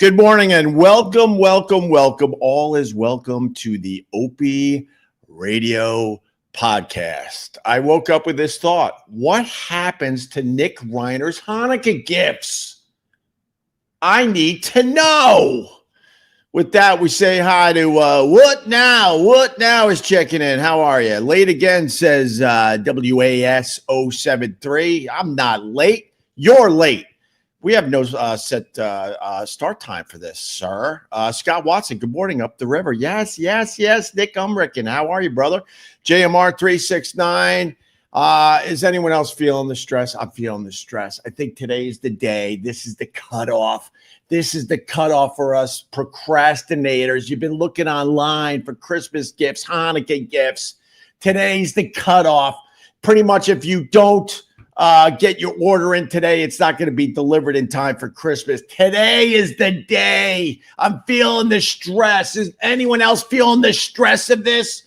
Good morning and welcome. All is welcome to the Opie Radio podcast. I woke up with this thought. What happens to Nick Reiner's Hanukkah gifts? I need to know. With that, we say hi to What Now? What Now is checking in. How are you? Late again, says WAS 073. I'm not late. You're late. We have no set start time for this, sir. Scott Watson, good morning up the river. Yes. Nick Umricken, how are you, brother? JMR 369. Is anyone else feeling the stress? I'm feeling the stress. I think today is the day. This is the cutoff. This is the cutoff for us procrastinators. You've been looking online for Christmas gifts, Hanukkah gifts. Today's the cutoff. Pretty much if you don't get your order in today, it's not going to be delivered in time for Christmas. Today is the day. I'm feeling the stress. Is anyone else feeling the stress of this?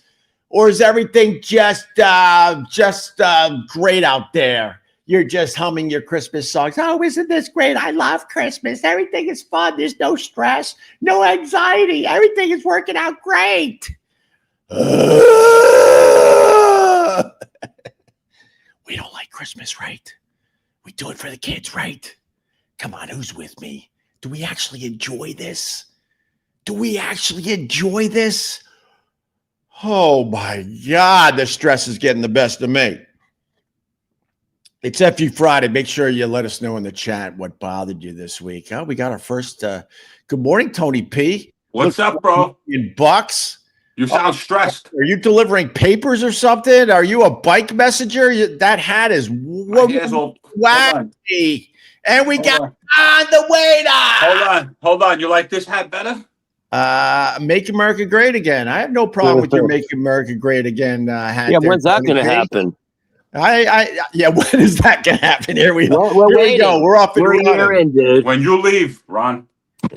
Or is everything just great out there? You're just humming your Christmas songs. Oh, isn't this great? I love Christmas. Everything is fun. There's no stress, no anxiety. Everything is working out great. We don't like Christmas, right? We do it for the kids, right? Come on, who's with me? Do we actually enjoy this? Oh, my God, the stress is getting the best of me. It's FU Friday. Make sure you let us know in the chat what bothered you this week. We got our first. Good morning, Tony P. What's up, bro? In bucks. You sound stressed. Are you delivering papers or something? Are you a bike messenger? That hat is wacky. And we got on the waiter. Hold on. You like this hat better? Make America Great Again. I have no problem with your Make America Great Again hat. Yeah, when's that going to happen? When is that going to happen? Here we go. We're off and running, dude. When you leave, Ron.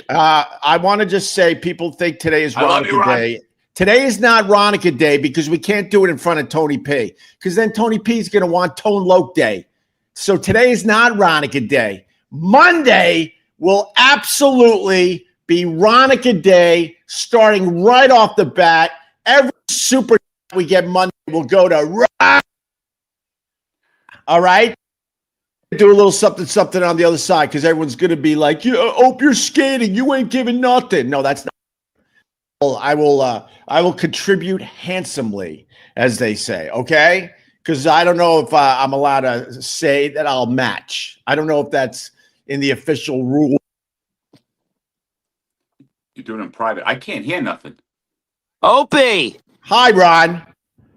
I want to just say people think today is Ronica Day. Today is not Ronica Day because we can't do it in front of Tony P. Because then Tony P is going to want Tone Loc Day. So today is not Ronica Day. Monday will absolutely be Ronica Day, starting right off the bat. Every super we get Monday will go to Ron. All right? Do a little something on the other side because everyone's going to be like, you're skating. You ain't giving nothing. No, that's not. I will contribute handsomely, as they say, okay? Because I don't know if I'm allowed to say that I'll match. I don't know if that's in the official rule. You do it in private. I can't hear nothing. Opie. Hi, Ron.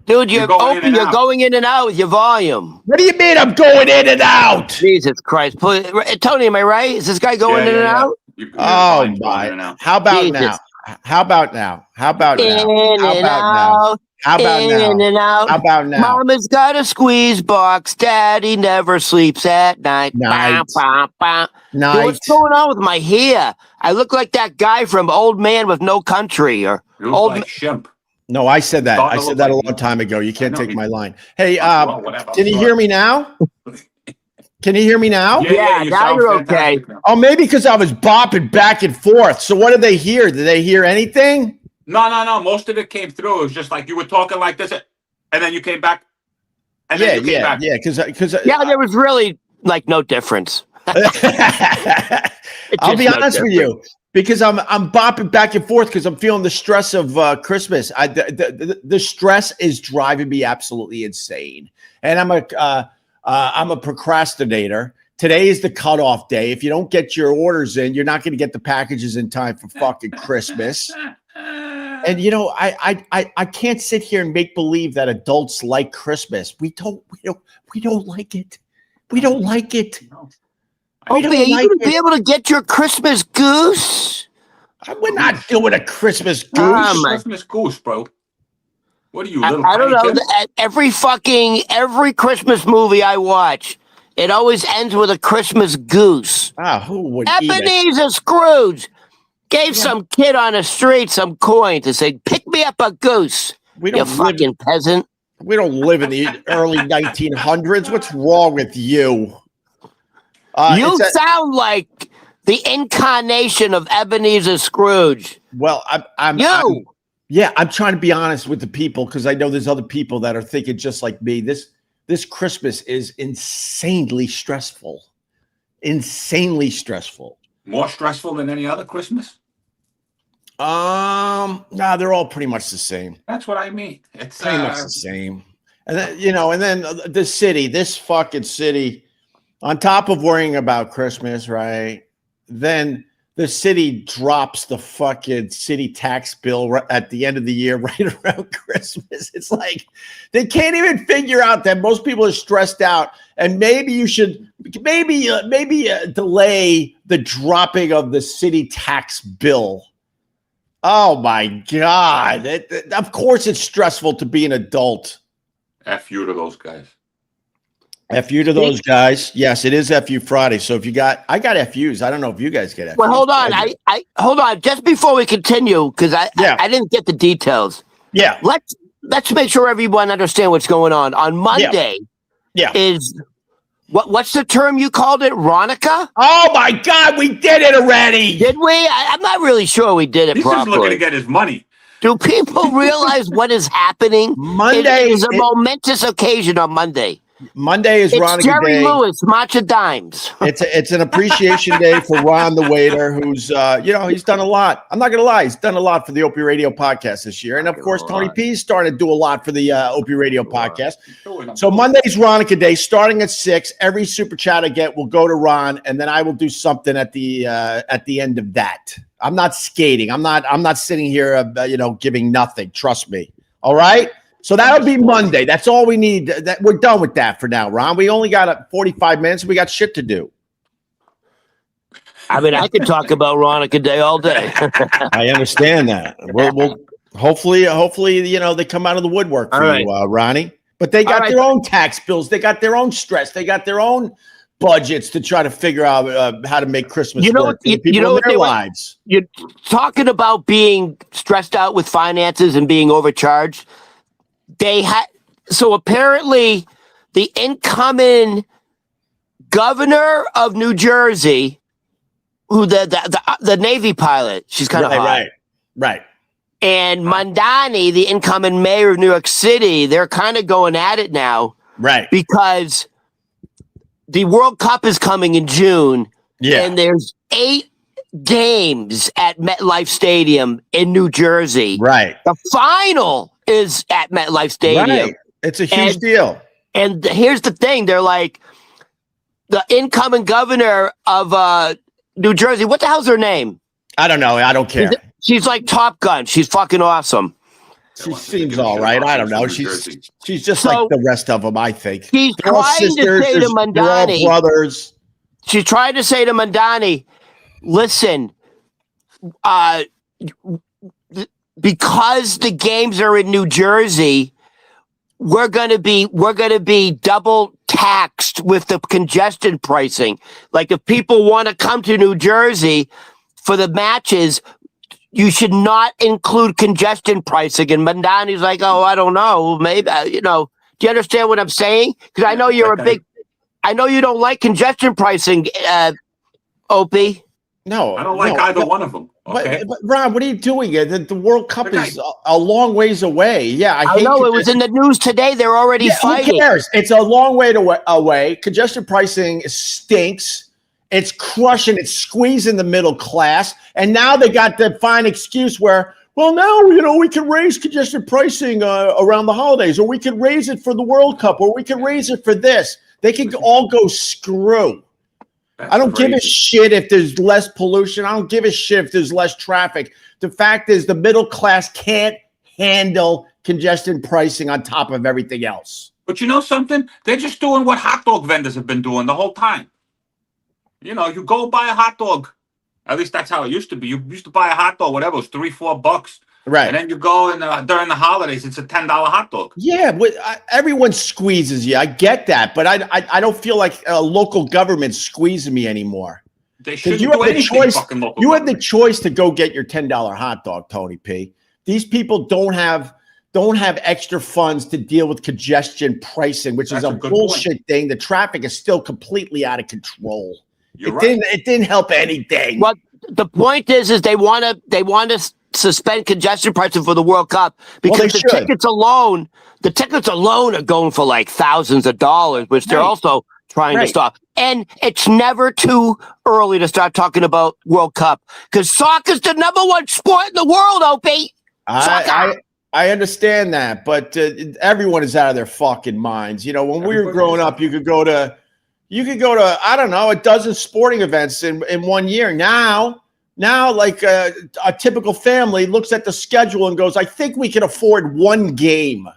Dude, you're going in and out with your volume. What do you mean I'm going in and out? Jesus Christ. Tony, am I right? Is this guy going in and out? Oh, my. How about now? How about now? Mama's got a squeeze box. Daddy never sleeps at night. Night. Dude, what's going on with my hair? I look like that guy from Old Man with No Country. Or you look like Shemp. No, I said that. I said that a long time ago. You can't take my line. Hey, can you hear me now? Can you hear me now? Yeah, now you're okay. Oh, maybe because I was bopping back and forth. So what did they hear? Did they hear anything? No. Most of it came through. It was just like you were talking like this, and then you came back. And then you came back. Because there was really like no difference. I'll be honest with you. Because I'm bopping back and forth because I'm feeling the stress of Christmas. The stress is driving me absolutely insane, and I'm a procrastinator. Today is the cutoff day. If you don't get your orders in, you're not going to get the packages in time for fucking Christmas. And I can't sit here and make believe that adults like Christmas. We don't like it. We don't like it. Opie, are you going to be able to get your Christmas goose? We're not doing a Christmas goose. Christmas goose, bro. What are you, little I don't know. kid? Every Christmas movie I watch, it always ends with a Christmas goose. Who would Ebenezer Scrooge gave some kid on the street some coin to say, pick me up a goose, you fucking peasant. We don't live in the early 1900s. What's wrong with you? You sound like The incarnation of Ebenezer Scrooge. Well, I'm trying to be honest with the people because I know there's other people that are thinking just like me. This Christmas is insanely stressful. Insanely stressful. More stressful than any other Christmas? Nah, they're all pretty much the same. That's what I mean. It's pretty much the same. And then, and then this fucking city, on top of worrying about Christmas, right? Then the city drops the fucking city tax bill at the end of the year, right around Christmas. It's like they can't even figure out that most people are stressed out, and maybe you should maybe delay the dropping of the city tax bill. Oh my God! Of course, it's stressful to be an adult. F you to those guys. F you to those guys. Yes, it is FU Friday. So if I got FUs. I don't know if you guys get FUs. Well, hold on. I hold on. Just before we continue, because I didn't get the details. Yeah. Let's make sure everyone understands what's going on. On Monday, is what's the term you called it? Ronica? Oh my God, we did it already. Did we? I'm not really sure we did it properly. He's just looking to get his money. Do people realize what is happening? Monday is a momentous occasion on Monday. Monday is Ronica Jerry Day. Lewis, March of Dimes. It's an appreciation day for Ron the waiter, who's he's done a lot. I'm not gonna lie, he's done a lot for the Opie Radio podcast this year, and of course Tony P's starting to do a lot for the Opie Radio podcast. So Monday's Ronica Day, starting at 6. Every super chat I get will go to Ron, and then I will do something at the end of that. I'm not skating. I'm not sitting here, giving nothing. Trust me. All right. So that'll be Monday. That's all we need. That we're done with that for now, Ron. We only got 45 minutes. We got shit to do. I mean, I could talk about Ronica Day all day. I understand that. We'll hopefully, they come out of the woodwork for you, Ronnie. But they got their own tax bills. They got their own stress. They got their own budgets to try to figure out how to make Christmas work for people in their lives. You're talking about being stressed out with finances and being overcharged. So apparently the incoming governor of New Jersey, who the Navy pilot, she's kind of hot. Right. And Mandani, the incoming mayor of New York City, they're kind of going at it now. Right. Because the World Cup is coming in June. Yeah. And there's 8 games at MetLife Stadium in New Jersey. Right. The final is at MetLife Stadium. Right. It's a huge deal. And here's the thing. They're like, the incoming governor of New Jersey, what the hell's her name? I don't know. I don't care. She's like Top Gun. She's fucking awesome. She seems all right. I don't know. She's just like the rest of them, I think. She's trying to say to Mandani, brothers. She's trying to say to Mandani, listen, because the games are in New Jersey, we're gonna be double taxed with the congestion pricing. Like if people want to come to New Jersey for the matches, you should not include congestion pricing. And Mandani's like, oh, I don't know, maybe do you understand what I'm saying? Because I know I know you don't like congestion pricing, Opie. No, I don't like either one of them. Okay. But Ron, what are you doing? The World Cup is a long ways away. Yeah, I know it was in the news today. They're already fighting. Who cares? It's a long way away. Congestion pricing stinks. It's crushing. It's squeezing the middle class. And now they got the fine excuse where, well, now we can raise congestion pricing around the holidays, or we can raise it for the World Cup, or we can raise it for this. They can all go screw. I don't give a shit if there's less pollution. I don't give a shit if there's less traffic. The fact is the middle class can't handle congestion pricing on top of everything else. But you know something? They're just doing what hot dog vendors have been doing the whole time. You go buy a hot dog. At least that's how it used to be. You used to buy a hot dog, whatever, it was $3-4. Right. And then you go and during the holidays, it's a $10 hot dog. Yeah, but everyone squeezes you. I get that, but I don't feel like a local government squeezing me anymore. They shouldn't do anything. You have the choice to go get your $10 hot dog, Tony P. These people don't have extra funds to deal with congestion pricing, which is a bullshit thing. The traffic is still completely out of control. You're right. It didn't help anything. Well, the point is they want to suspend congestion pricing for the World Cup because the tickets alone are going for like thousands of dollars, which they're also trying to stop. And it's never too early to start talking about World Cup because soccer's the number one sport in the world, Opie. I understand that, but everyone is out of their fucking minds. You know, when we were growing up, you could go to I don't know, a dozen sporting events in 1 year. Now like a typical family looks at the schedule and goes, I think we can afford one game.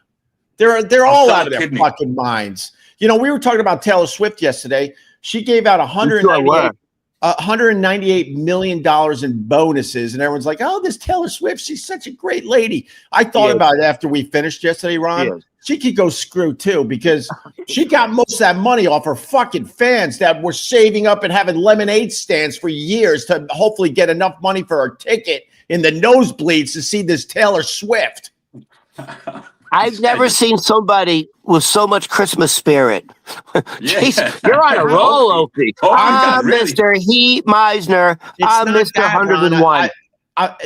They're all out of their fucking minds. You know, we were talking about Taylor Swift yesterday. She gave out $198 million in bonuses, and everyone's like, oh, this Taylor Swift, she's such a great lady. I thought about it after we finished yesterday, Ron. She could go screw too, because she got most of that money off her fucking fans that were saving up and having lemonade stands for years to hopefully get enough money for her ticket in the nosebleeds to see this Taylor Swift. I've never seen somebody with so much Christmas spirit. Jeez, you're on a roll, Opie. I'm Mr. Heat Meisner. I'm Mr. 101.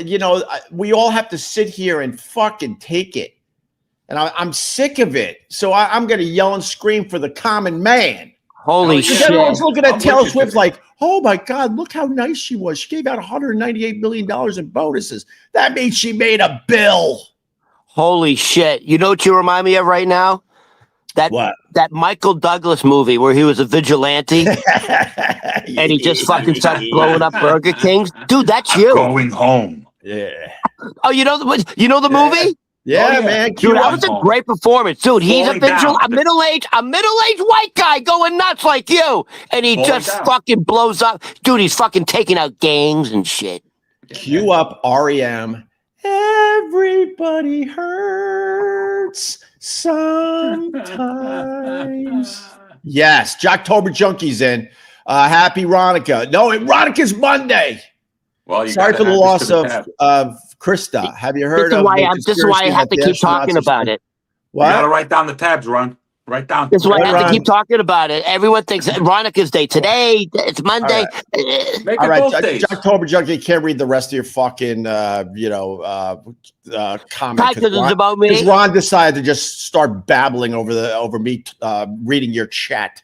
You know, we all have to sit here and fucking take it. And I'm sick of it. So I'm going to yell and scream for the common man. Holy shit. Everyone's looking at Taylor Swift like, oh my God, look how nice she was. She gave out $198 million in bonuses. That means she made a bill. Holy shit. You know what you remind me of right now? That Michael Douglas movie where he was a vigilante and he just fucking starts blowing up Burger Kings. Dude, that's you. Going home. Yeah. Oh, you know the movie? Yeah, man. Dude, that was a great performance. Dude, he's a middle-aged white guy going nuts like you. And he just fucking blows up. Dude, he's fucking taking out gangs and shit. Cue up REM. Everybody hurts sometimes. Yes, Jocktober Junkie's in. Happy Ronica. No, Ronica's Monday. Well, sorry for the loss of Krista. Have you heard of this is why I have to keep talking about it. What? You got to write down the tabs, Ron. Write down. That's why I have to keep talking about it. Everyone thinks Veronica's Day today. It's Monday. All right. Jocktober Junkie can't read the rest of your fucking, comment. Because it's about me. Because Ron decided to just start babbling over me reading your chat.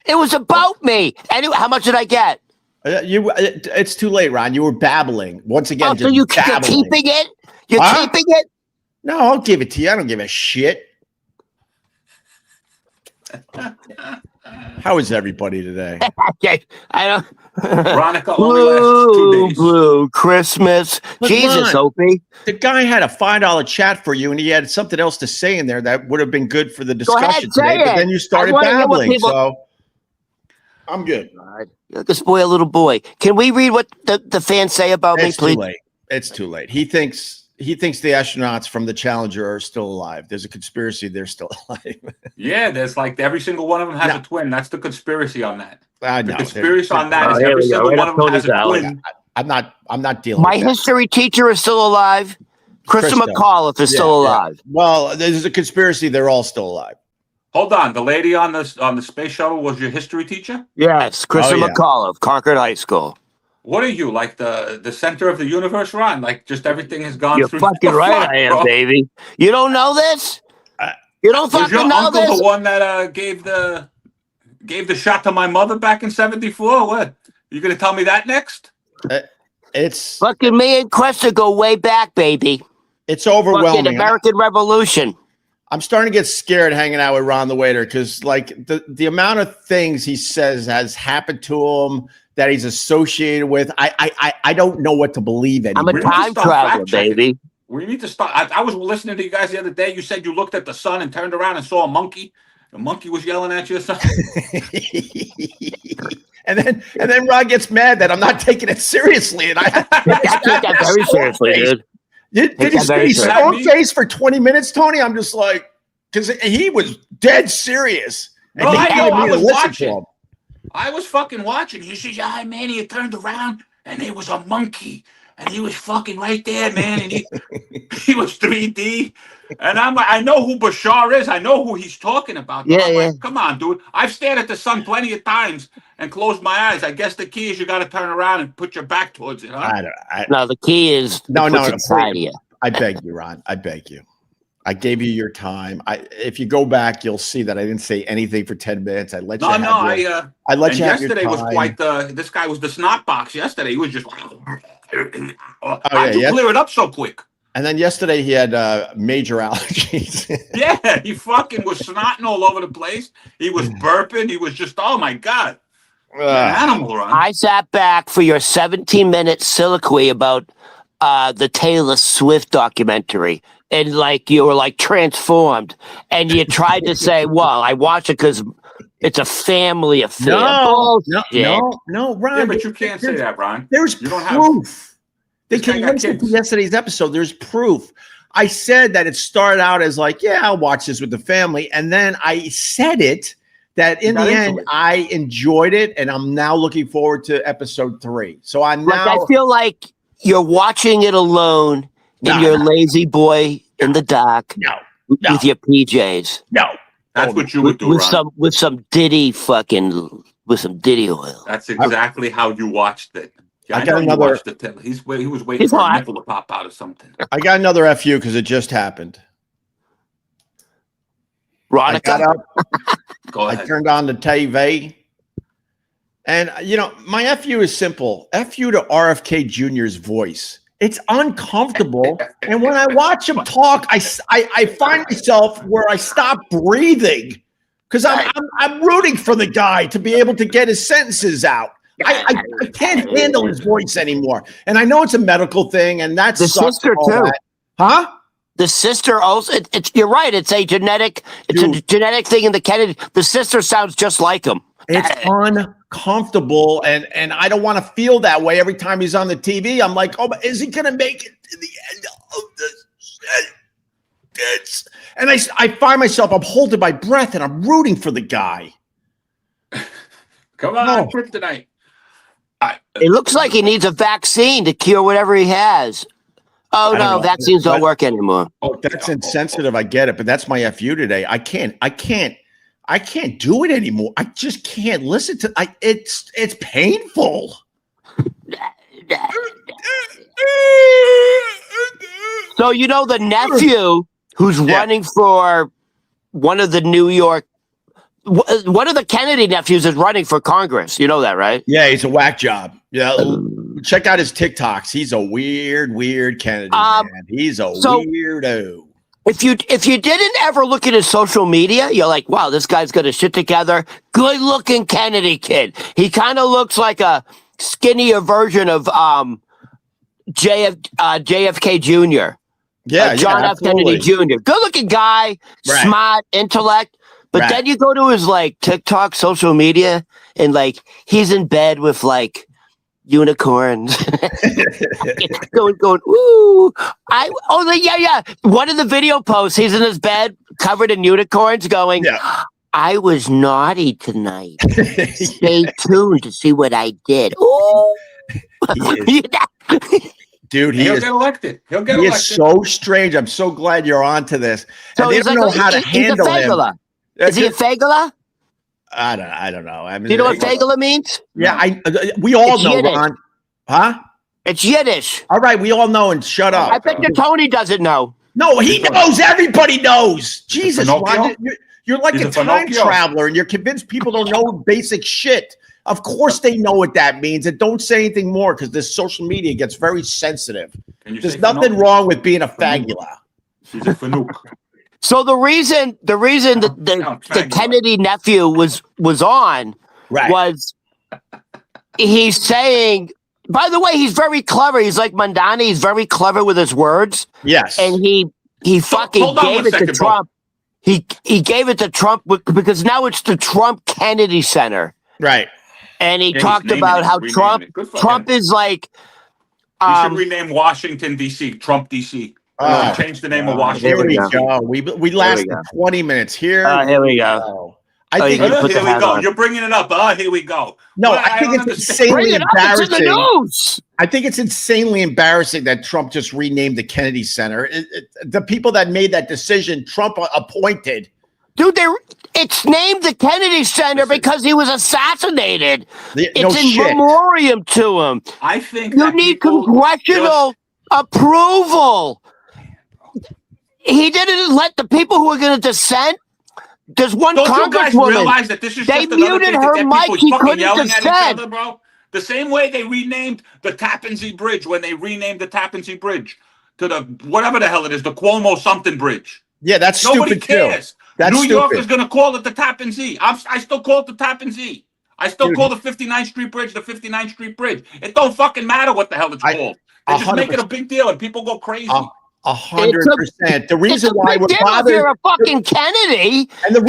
It was about me. Anyway, how much did I get? It's too late, Ron. You were babbling once again. Oh, so you're keeping it? You're keeping it? No, I'll give it to you. I don't give a shit. How is everybody today? I don't. Veronica only lasts 2 days. Blue Christmas. But Jesus, Opie. The guy had a $5 chat for you, and he had something else to say in there that would have been good for the discussion today. But then you started babbling, so I'm good. You're like a spoiled little boy. Can we read what the fans say about me, please? Too late. It's too late. He thinks the astronauts from the Challenger are still alive. There's a conspiracy they're still alive. Yeah, there's like every single one of them has a twin. That's the conspiracy on that. I know. The conspiracy on that is every single one of them has a twin. I'm not dealing My with that. history teacher is still alive. Krista McAuliffe is still alive. Well, there's a conspiracy they're all still alive. Hold on. The lady on the space shuttle was your history teacher? Yes, Krista McAuliffe, Concord High School. What are you, like the center of the universe, Ron? Like just everything has gone You're through. You're fucking right, I am, bro. Baby. You don't know this? You don't fucking know this? Was your uncle the one that gave the shot to my mother back in '74? What? You gonna tell me that next? It's fucking me and Cresta go way back, baby. It's overwhelming. Fucking American Revolution. I'm starting to get scared hanging out with Ron the Waiter because, like, the amount of things he says has happened to him that he's associated with. I don't know what to believe anymore. I'm a time traveler, baby. We need to start. I was listening to you guys the other day. You said you looked at the sun and turned around and saw a monkey. The monkey was yelling at you or something. and then Ron gets mad that I'm not taking it seriously, and I take that very seriously, dude. Did he stay stone face for 20 minutes, Tony? I'm just like, because he was dead serious. No, I was watching. I was fucking watching. He says, "Yeah, man." He turned around and there was a monkey, and he was fucking right there, man. And he was 3D. And I'm like, I know who Bashar is. I know who he's talking about. Yeah, I'm yeah. like, come on, dude. I've stared at the sun plenty of times and closed my eyes. I guess the key is you got to turn around and put your back towards it, huh? No, the key is No, what's no, inside of you. I beg you, Ron. I beg you. I gave you your time. If you go back, you'll see that I didn't say anything for 10 minutes. I let you have your, I let and you have your yesterday was time. quite this guy was the snot box yesterday. He was just how'd you yeah. clear it up so quick? And then yesterday he had major allergies. Yeah, he fucking was snotting all over the place. He was burping. He was just, oh my God. An animal, Ron. I sat back for your 17-minute soliloquy about the Taylor Swift documentary. And like you were like transformed, and you tried to say, "Well, I watch it because it's a family affair." No, Ron. Yeah, but you can't say that, Ron. There's proof. They can listen to yesterday's episode. There's proof. I said that it started out as like, yeah, I'll watch this with the family, and then I said it that in the end I enjoyed it, and I'm now looking forward to episode 3. So I'm now. I feel like you're watching it alone. In your lazy boy in the dark, with your PJs. No, that's what you would do, Ron. With some Diddy oil. That's exactly how you watched it. Yeah, I got another. He was waiting for a nipple to pop out of something. I got another FU because it just happened. Ronica. I got up. Go ahead. I turned on the TV. And, my FU is simple. FU to RFK Jr.'s voice. It's uncomfortable, and when I watch him talk, I find myself where I stop breathing because I'm rooting for the guy to be able to get his sentences out. I can't handle his voice anymore, and I know it's a medical thing, and that's the sister too, huh? The sister also. You're right. It's a genetic. It's a genetic thing in the Kennedy. The sister sounds just like him. It's uncomfortable, and I don't want to feel that way every time he's on the TV. I'm like, oh, but is he going to make it to the end of this? And I find myself, I'm holding my breath, and I'm rooting for the guy. Come on, kryptonite. It looks like he needs a vaccine to cure whatever he has. Oh, no, vaccines don't work anymore. Oh, that's insensitive. I get it, but that's my FU today. I can't do it anymore. I just can't listen to it's painful. So the nephew who's running for one of the Kennedy nephews is running for Congress. You know that, right? Yeah, he's a whack job. Yeah, check out his TikToks. He's a weird Kennedy man. He's a weirdo. If you didn't ever look at his social media, you're like, wow, this guy's got his shit together. Good looking Kennedy kid. He kind of looks like a skinnier version of JFK Jr. Yeah, John F. Kennedy Jr. Good looking guy, smart, intellect. But then you go to his like TikTok, social media, and like he's in bed with like unicorns going ooh yeah one of the video posts, he's in his bed covered in unicorns going I was naughty tonight. Stay tuned to see what I did. Ooh. Dude, he'll get elected. He is so strange. I'm so glad you're on to this. So they don't know how to handle him. Is he a fagula? I don't know. I mean, do you know what fagula means? Yeah, we all know, Yiddish. Ron. Huh? It's Yiddish. All right, we all know, and shut up. I bet your Tony doesn't know. No, he knows. Everybody knows. Jesus, Ron, you're like a time traveler, and you're convinced people don't know basic shit. Of course they know what that means, and don't say anything more because this social media gets very sensitive. There's nothing wrong with being a fagula. She's a fanook. So the reason that the Kennedy nephew was on was he's saying, by the way, he's very clever. He's like Mandani. He's very clever with his words. Yes. And he fucking gave it to Trump. He gave it to Trump because now it's the Trump Kennedy Center. Right. And he talked about how Trump is like. You should rename Washington, D.C. Trump, D.C. Change the name of Washington. Here we go. We lasted 20 minutes. Here we go. I think you put here the we hat go. on. You're bringing it up. Here we go. no, Well, I think don't it's understand. Bring insanely it up. It's in the embarrassing. news. I think it's insanely embarrassing that Trump just renamed the Kennedy Center. The people that made that decision, Trump appointed. Dude, it's named the Kennedy Center Listen. because he was assassinated. No It's in shit. memoriam to him. I think You that need people congressional approval. He didn't let the people who are going to dissent. There's one Don't you guys congresswoman. realize that this is They just another muted thing to her get mic. people She fucking couldn't yelling at each dissent. other, bro? The same way they renamed the Tappan Zee Bridge when they renamed the Tappan Zee Bridge to the whatever the hell it is, the Cuomo something bridge. Yeah, that's Nobody stupid cares. too. That's New York stupid. is going to call it the Tappan Zee. I still call it the Tappan Zee. I still Dude. call the 59th Street Bridge the 59th Street Bridge. It don't fucking matter what the hell it's called. They just make it a big deal and people go crazy. 100%. The reason why we're If bothered, you're a fucking Kennedy, and the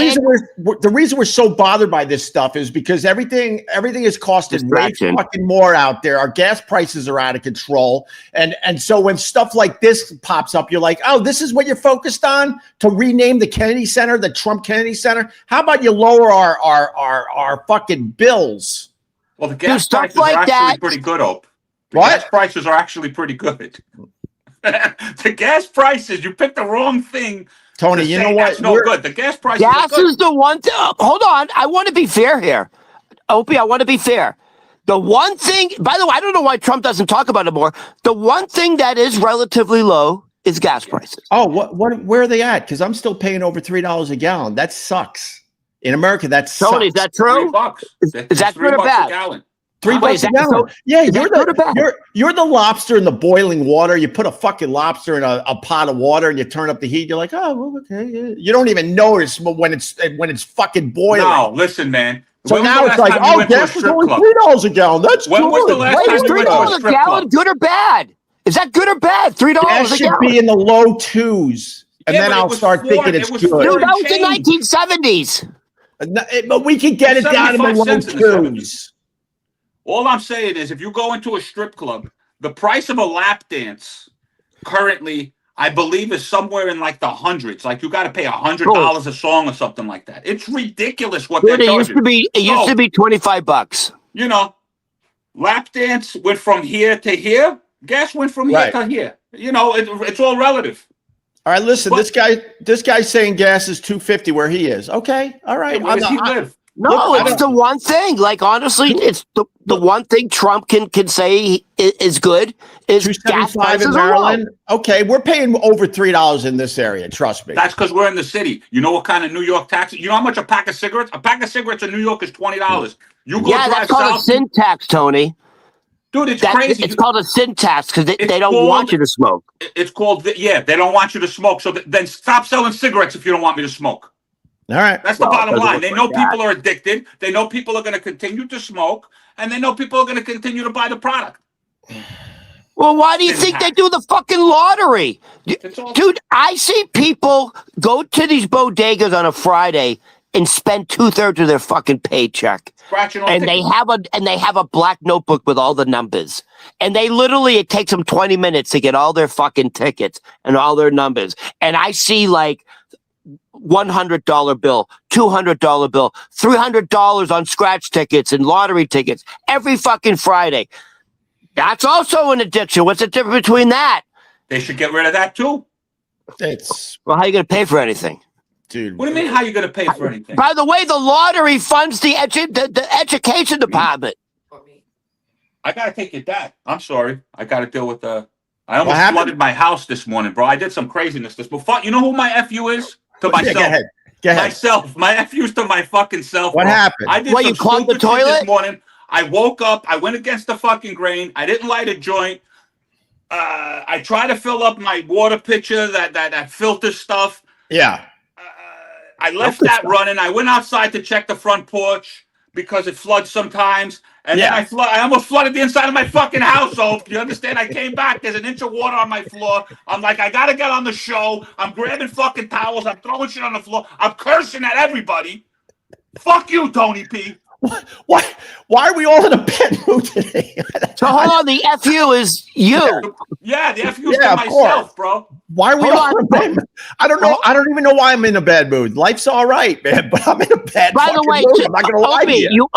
reason we're so bothered by this stuff is because everything is costing way Distraction. fucking more out there. Our gas prices are out of control, and so when stuff like this pops up, you're like, oh, this is what you're focused on to rename the Kennedy Center, the Trump Kennedy Center. How about you lower our fucking bills? Well, the gas stuff prices like are actually that. pretty good, Ope. The What? gas prices are actually pretty good. The gas prices, you picked the wrong thing. Tony, to you say know what? That's no good. The gas prices gas are good. is the one thing. Hold on. I want to be fair here. Opie, I want to be fair. The one thing, by the way, I don't know why Trump doesn't talk about it more. The one thing that is relatively low is gas prices. Oh, where are they at? Because I'm still paying over $3 a gallon. That sucks. In America, that sucks. Tony, is that true? $3. Is that $3 good or a bad? gallon. $3 a gallon. Yeah, you're the lobster in the boiling water. You put a fucking lobster in a pot of water and you turn up the heat. You're like, oh, well, okay. Yeah. You don't even notice when it's fucking boiling. No, listen, man. So now it's like, oh, gas is only $3 a gallon. That's when good. was the last time Is you went to a $3 a strip gallon club? good or bad? Is that good or bad? $3 Gas a should gallon. be in the low twos, and Yeah, then but it I'll was start thinking it's it was good. Dude, that was change. the 1970s. But we can get it down in the 75 low cents in the 70s. twos. All I'm saying is if you go into a strip club, the price of a lap dance currently, I believe, is somewhere in like the hundreds. Like you got to pay $100 a song or something like that. It's ridiculous what Dude, they're it used charging. to be $25. You know, lap dance went from here to here. Gas went from here to here. You know, it's all relative. All right, listen. But- This guy's saying gas is $2.50 where he is. Okay, all right. Where does he live? No, Look, it's the one thing. Like honestly, it's the one thing Trump can say is good is gas $2.75 prices in are low. Maryland. Okay, we're paying over $3 in this area. Trust me. That's because we're in the city. You know what kind of New York taxes? You know how much a pack of cigarettes? A pack of cigarettes in New York is $20. You go Yeah, drive that's called south, a sin tax, Tony. dude. It's crazy. It's called a sin tax because they It's don't called- want you to smoke. It's called, they don't want you to smoke. So then stop selling cigarettes if you don't want me to smoke. All right. That's the bottom line. They know like that. people are addicted. They know people are going to continue to smoke. And they know people are going to continue to buy the product. Well, why do you Sin think they tax. do the fucking lottery? It's all- Dude, I see people go to these bodegas on a Friday and spend 2/3 of their fucking paycheck. Scratching on And they have a black notebook with all the numbers. And they literally, it takes them 20 minutes to get all their fucking tickets and all their numbers. And I see like $100 bill, $200 bill, $300 on scratch tickets and lottery tickets every fucking Friday. That's also an addiction. What's the difference between that? They should get rid of that too. It's Well, how are you going to pay for anything? dude. What do you mean? How you going to pay for anything? By the way, the lottery funds the education department. I got to take your dad. I'm sorry. I got to deal with I almost happened? flooded my house this morning, bro. I did some craziness this before. You know who my FU is? To Yeah, myself. go ahead. Go ahead. Myself. My FU's to my fucking self. What bro. happened? I did What, some you clogged the stupid shit toilet? this morning. I woke up. I went against the fucking grain. I didn't light a joint. I tried to fill up my water pitcher, that filter stuff. Yeah. I left that running. I went outside to check the front porch because it floods sometimes. And then I almost flooded the inside of my fucking house. So you understand? I came back. There's an inch of water on my floor. I'm like, I gotta get on the show. I'm grabbing fucking towels. I'm throwing shit on the floor. I'm cursing at everybody. Fuck you, Tony P. Why are we all in a bad mood today? So hold on, the FU is you. Yeah, the FU is to myself, bro. Why are we all in a bad mood? I don't know. I don't even know why I'm in a bad mood. Life's all right, man, but I'm in a bad By the way, mood. I'm not gonna lie to you.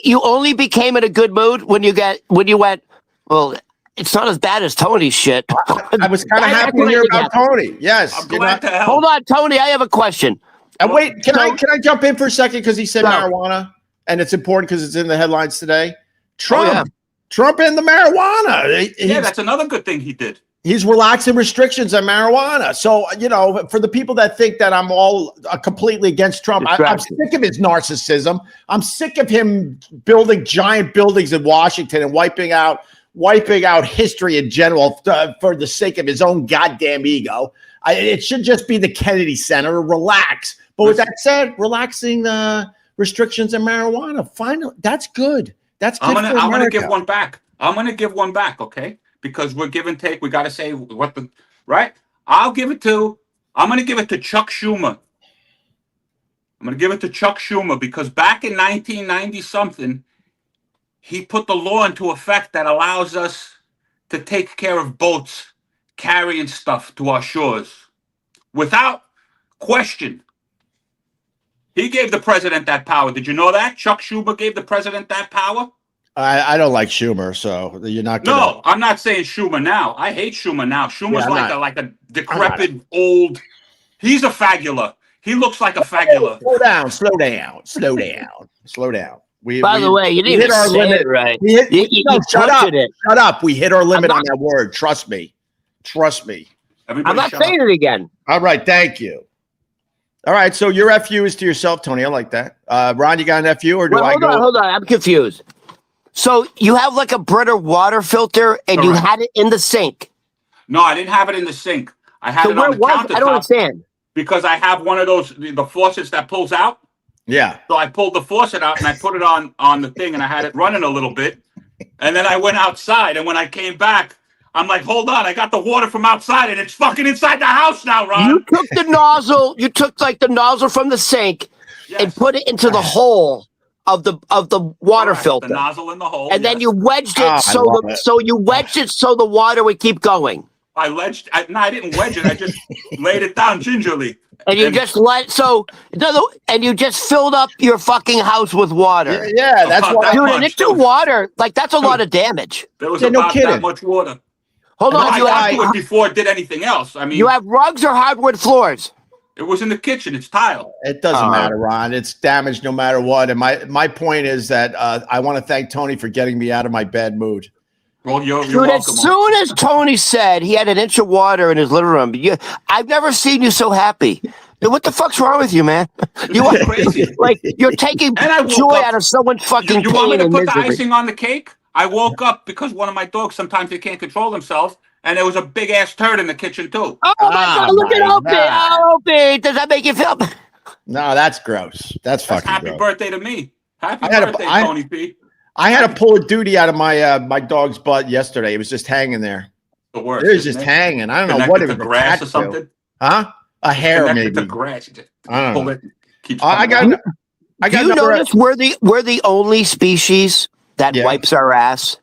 You only became in a good mood when you went, well, it's not as bad as Tony's shit. I was kind of happy to hear about Tony. Yes. I'm glad to help. Hold on, Tony, I have a question. Wait, can I jump in for a second because he said marijuana, and it's important because it's in the headlines today. Trump and the marijuana. That's another good thing he did. He's relaxing restrictions on marijuana. So, for the people that think that I'm all completely against Trump, I'm sick of his narcissism. I'm sick of him building giant buildings in Washington and wiping out history in general for the sake of his own goddamn ego. It should just be the Kennedy Center. Relax. But with that said, relaxing restrictions on marijuana, finally, that's good. That's good. I'm gonna give one back. I'm gonna give one back, okay? Because we're give and take. We gotta say right. I'm gonna give it to Chuck Schumer. I'm gonna give it to Chuck Schumer because back in 1990 something, he put the law into effect that allows us to take care of boats carrying stuff to our shores without question. He gave the president that power. Did you know that? Chuck Schumer gave the president that power? I don't like Schumer, so you're not gonna... No, I'm not saying Schumer now. I hate Schumer now. Schumer's like a decrepit old... He's a fagula. He looks like a fagula. Slow down. By the way, you didn't hit our limit, it right? Shut up. We hit our limit on that word. Trust me. I'm not saying it again. All right, thank you. All right, so your FU is to yourself, Tony. I like that. Ron, you got an FU or Hold on. I'm confused. So you have like a Brita water filter and you had it in the sink? No, I didn't have it in the sink. I had it on the countertop. I don't understand. Because I have one of those, the faucets that pulls out. Yeah. So I pulled the faucet out and I put it on the thing and I had it running a little bit. And then I went outside and when I came back, I'm like, hold on, I got the water from outside and it's fucking inside the house now, Ron. You took the nozzle, the nozzle from the sink and put it into the hole of the water filter. The nozzle in the hole. And then you wedged it so the water would keep going. I didn't wedge it. I just laid it down gingerly. And you just filled up your fucking house with water. Yeah, that's why. Dude, and it's water. Like, that's a lot of damage. There was about that much water. Hold on. I do it before it did anything else. I mean, you have rugs or hardwood floors? It was in the kitchen. It's tile. It doesn't matter, Ron. It's damaged no matter what. And my point is that I want to thank Tony for getting me out of my bad mood. Well, you're welcome. As soon as Tony said he had an inch of water in his living room, I've never seen you so happy. What the fuck's wrong with you, man? You are crazy. Like, you're taking joy out of someone's fucking You want me to put the misery. icing on the cake? I woke up because one of my dogs, sometimes they can't control themselves, and there was a big-ass turd in the kitchen, too. Oh, my God, look at Opie. Oh, Opie, does that make you feel... No, that's gross. That's fucking happy gross. birthday to me. Happy birthday, Tony P. I had to pull a duty out of my dog's butt yesterday. It was just hanging there. The worst. It was just hanging. I don't know what it was. Grass or something? Huh? A hair, maybe. The grass. I don't know. Do you notice we're the only species that wipes our ass?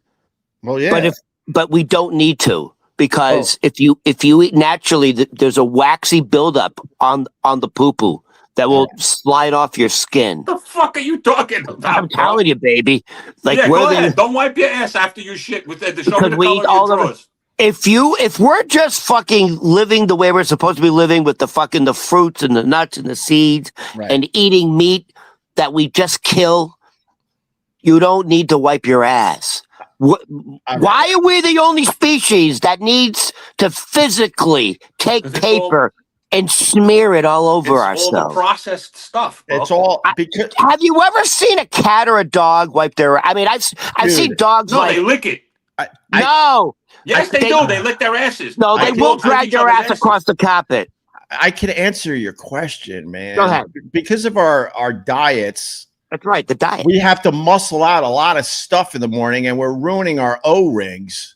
Well, yeah. But we don't need to because if you eat naturally, there's a waxy buildup on the poo-poo that will slide off your skin. The fuck are you talking about? I'm telling you, baby. Like, go ahead. Don't wipe your ass after you shit with the show me the color of your drawers. If we're just fucking living the way we're supposed to be living with the fruits and the nuts and the seeds and eating meat that we just kill, you don't need to wipe your ass. Why are we the only species that needs to physically take paper and smear it all over ourselves? All the processed stuff. Bro. It's all because. Have you ever seen a cat or a dog wipe their? I mean, I've seen dogs. No, they lick it. No. Yes, they do. They lick their asses. No, they will drag their ass across the carpet. I can answer your question, man. Go ahead. Because of our diets. That's right, the diet. We have to muscle out a lot of stuff in the morning, and we're ruining our O-rings.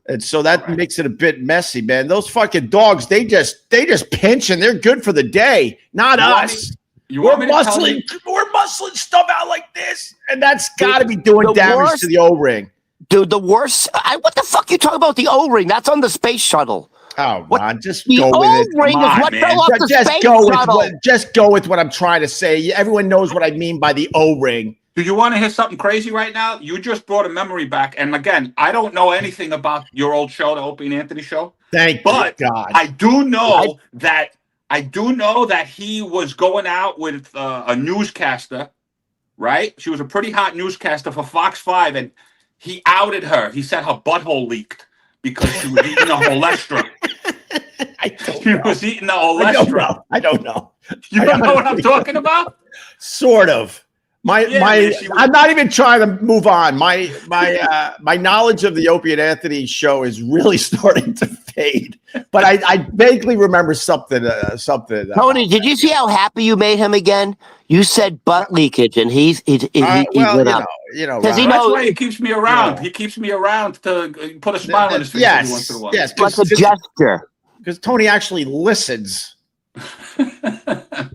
And so that makes it a bit messy, man. Those fucking dogs, they just pinch and they're good for the day. Not us. We're muscling stuff out like this, and that's got to be doing damage to the O-ring. Dude, the worst. What the fuck you talking about the O-ring? That's on the space shuttle. Oh, Ron, just go with it. The O-ring is what fell off the space shuttle. Just go with what I'm trying to say. Everyone knows what I mean by the O-ring. Do you want to hear something crazy right now? You just brought a memory back. And again, I don't know anything about your old show, the Opie and Anthony show. Thank God. I do know that he was going out with a newscaster, right? She was a pretty hot newscaster for Fox 5, and he outed her. He said her butthole leaked because she was eating a holestra. She was eating a holestra. I don't know. You don't know what I'm talking about? Sort of. I'm not even trying to move on. My knowledge of the Opie and Anthony show is really starting to fade. But I vaguely remember something. Tony, did you see how happy you made him again? You said butt leakage, and he went up. Because that's why he keeps me around. He keeps me around to put a smile on his face every once in a while. Yes, like a gesture. Because Tony actually listens.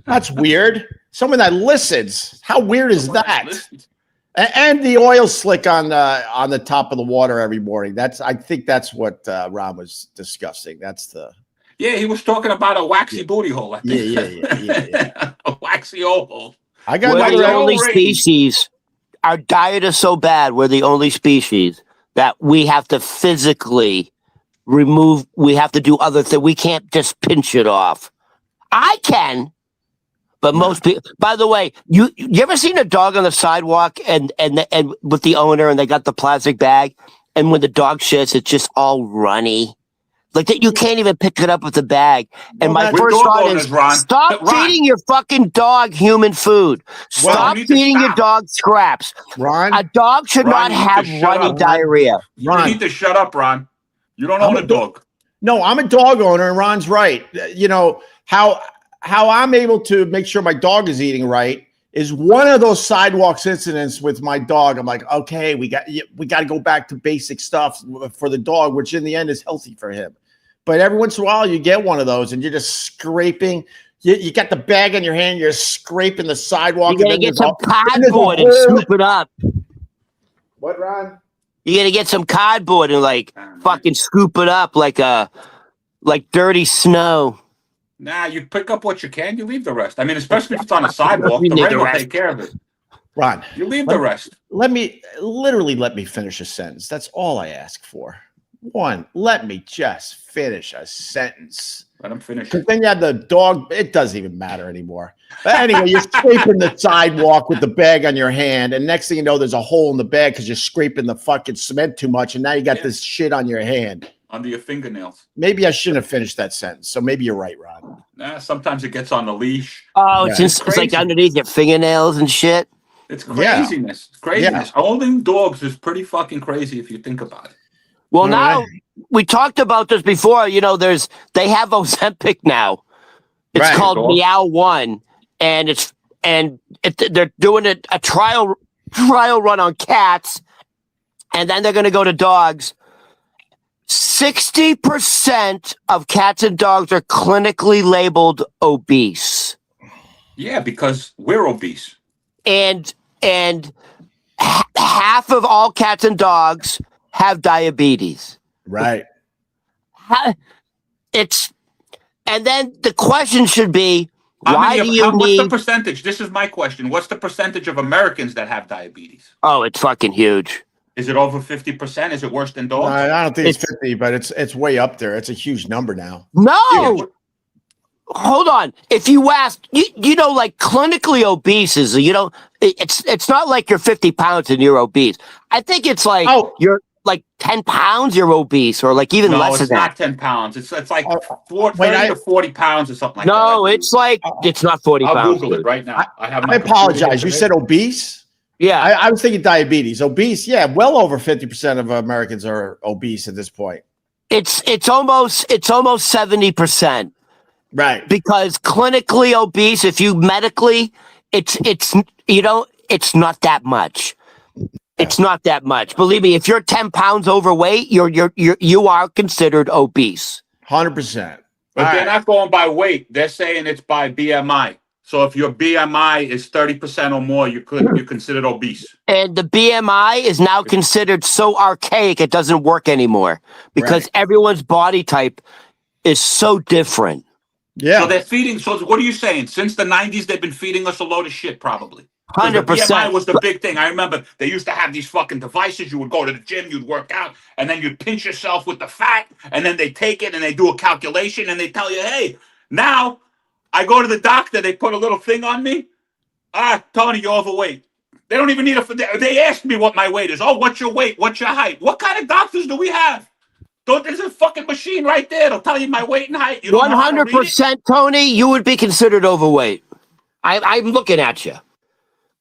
That's weird. Someone that listens. How weird is that? And the oil slick on the top of the water every morning. I think that's what Ron was discussing. Yeah, he was talking about a waxy booty hole. I think. Yeah. A waxy hole. We're the only species. Our diet is so bad. We're the only species that we have to physically remove. We have to do other things. We can't just pinch it off. I can. But most people, by the way, you ever seen a dog on the sidewalk and with the owner and they got the plastic bag, and when the dog shits, it's just all runny, like that. You can't even pick it up with the bag. And my first thought is, stop feeding your fucking dog human food. Stop feeding your dog scraps. Ron, a dog should not have runny diarrhea. Ron, you need to shut up, Ron. You don't own a dog. No, I'm a dog owner, and Ron's right. You know how I'm able to make sure my dog is eating right is one of those sidewalks incidents with my dog. I'm like, okay, we got to go back to basic stuff for the dog, which in the end is healthy for him. But every once in a while you get one of those and you're just scraping. You got the bag in your hand, you're scraping the sidewalk. You gotta get some cardboard and scoop it up. What, Ron? You gotta get some cardboard and fucking scoop it up like dirty snow. Nah, you pick up what you can, you leave the rest. I mean, especially if it's on a sidewalk, the rain will take care of it. Ron, you leave the rest. Let me finish a sentence. That's all I ask for. One, let me just finish a sentence. Let him finish. Because then you have the dog. It doesn't even matter anymore. But anyway, you're scraping the sidewalk with the bag on your hand, and next thing you know, there's a hole in the bag because you're scraping the fucking cement too much, and now you got this shit on your hand. Under your fingernails. Maybe I shouldn't have finished that sentence. So maybe you're right, Ron. Nah, sometimes it gets on the leash. Oh, it's like underneath your fingernails and shit. It's craziness. It's craziness. Yeah. Owning dogs is pretty fucking crazy if you think about it. Well, now we talked about this before. You know, they have Ozempic now. It's called Meow One, and they're doing a trial run on cats, and then they're going to go to dogs. 60% of cats and dogs are clinically labeled obese. Yeah, because we're obese. And half of all cats and dogs have diabetes. Right. And then the question should be, what's the percentage? This is my question. What's the percentage of Americans that have diabetes? Oh, it's fucking huge. Is it over 50%? Is it worse than dogs? I don't think it's 50, but it's way up there. It's a huge number now. No. Yeah. Hold on. If you ask, like clinically obese is, it's not like you're 50 pounds and you're obese. I think it's like you're like 10 pounds you're obese, or like even less than that. No, it's not 10 pounds. It's like 30 to 40 pounds or something like that. No, it's like, it's not 40 pounds. I'll Google it right now. I apologize. You said obese? Yeah. I was thinking diabetes. Obese, yeah, well over 50% of Americans are obese at this point. It's almost 70%. Right. Because clinically obese, if you medically, it's not that much. It's not that much. Believe me, if you're 10 pounds overweight, you are considered obese. 100%. But they're not going by weight. They're saying it's by BMI. So if your BMI is 30% or more, you're considered obese. And the BMI is now considered so archaic it doesn't work anymore because everyone's body type is so different. Yeah. So they're feeding. So what are you saying? Since the 90s, they've been feeding us a load of shit, probably. 100%. The BMI was the big thing. I remember they used to have these fucking devices. You would go to the gym, you'd work out, and then you'd pinch yourself with the fat, and then they take it and they do a calculation and they tell you, hey, now I go to the doctor, they put a little thing on me. Tony, you're overweight. They don't even need they asked me what my weight is. Oh, what's your weight? What's your height? What kind of doctors do we have? There's a fucking machine right there. It'll tell you my weight and height. You don't 100%, Tony, you would be considered overweight. I'm looking at you.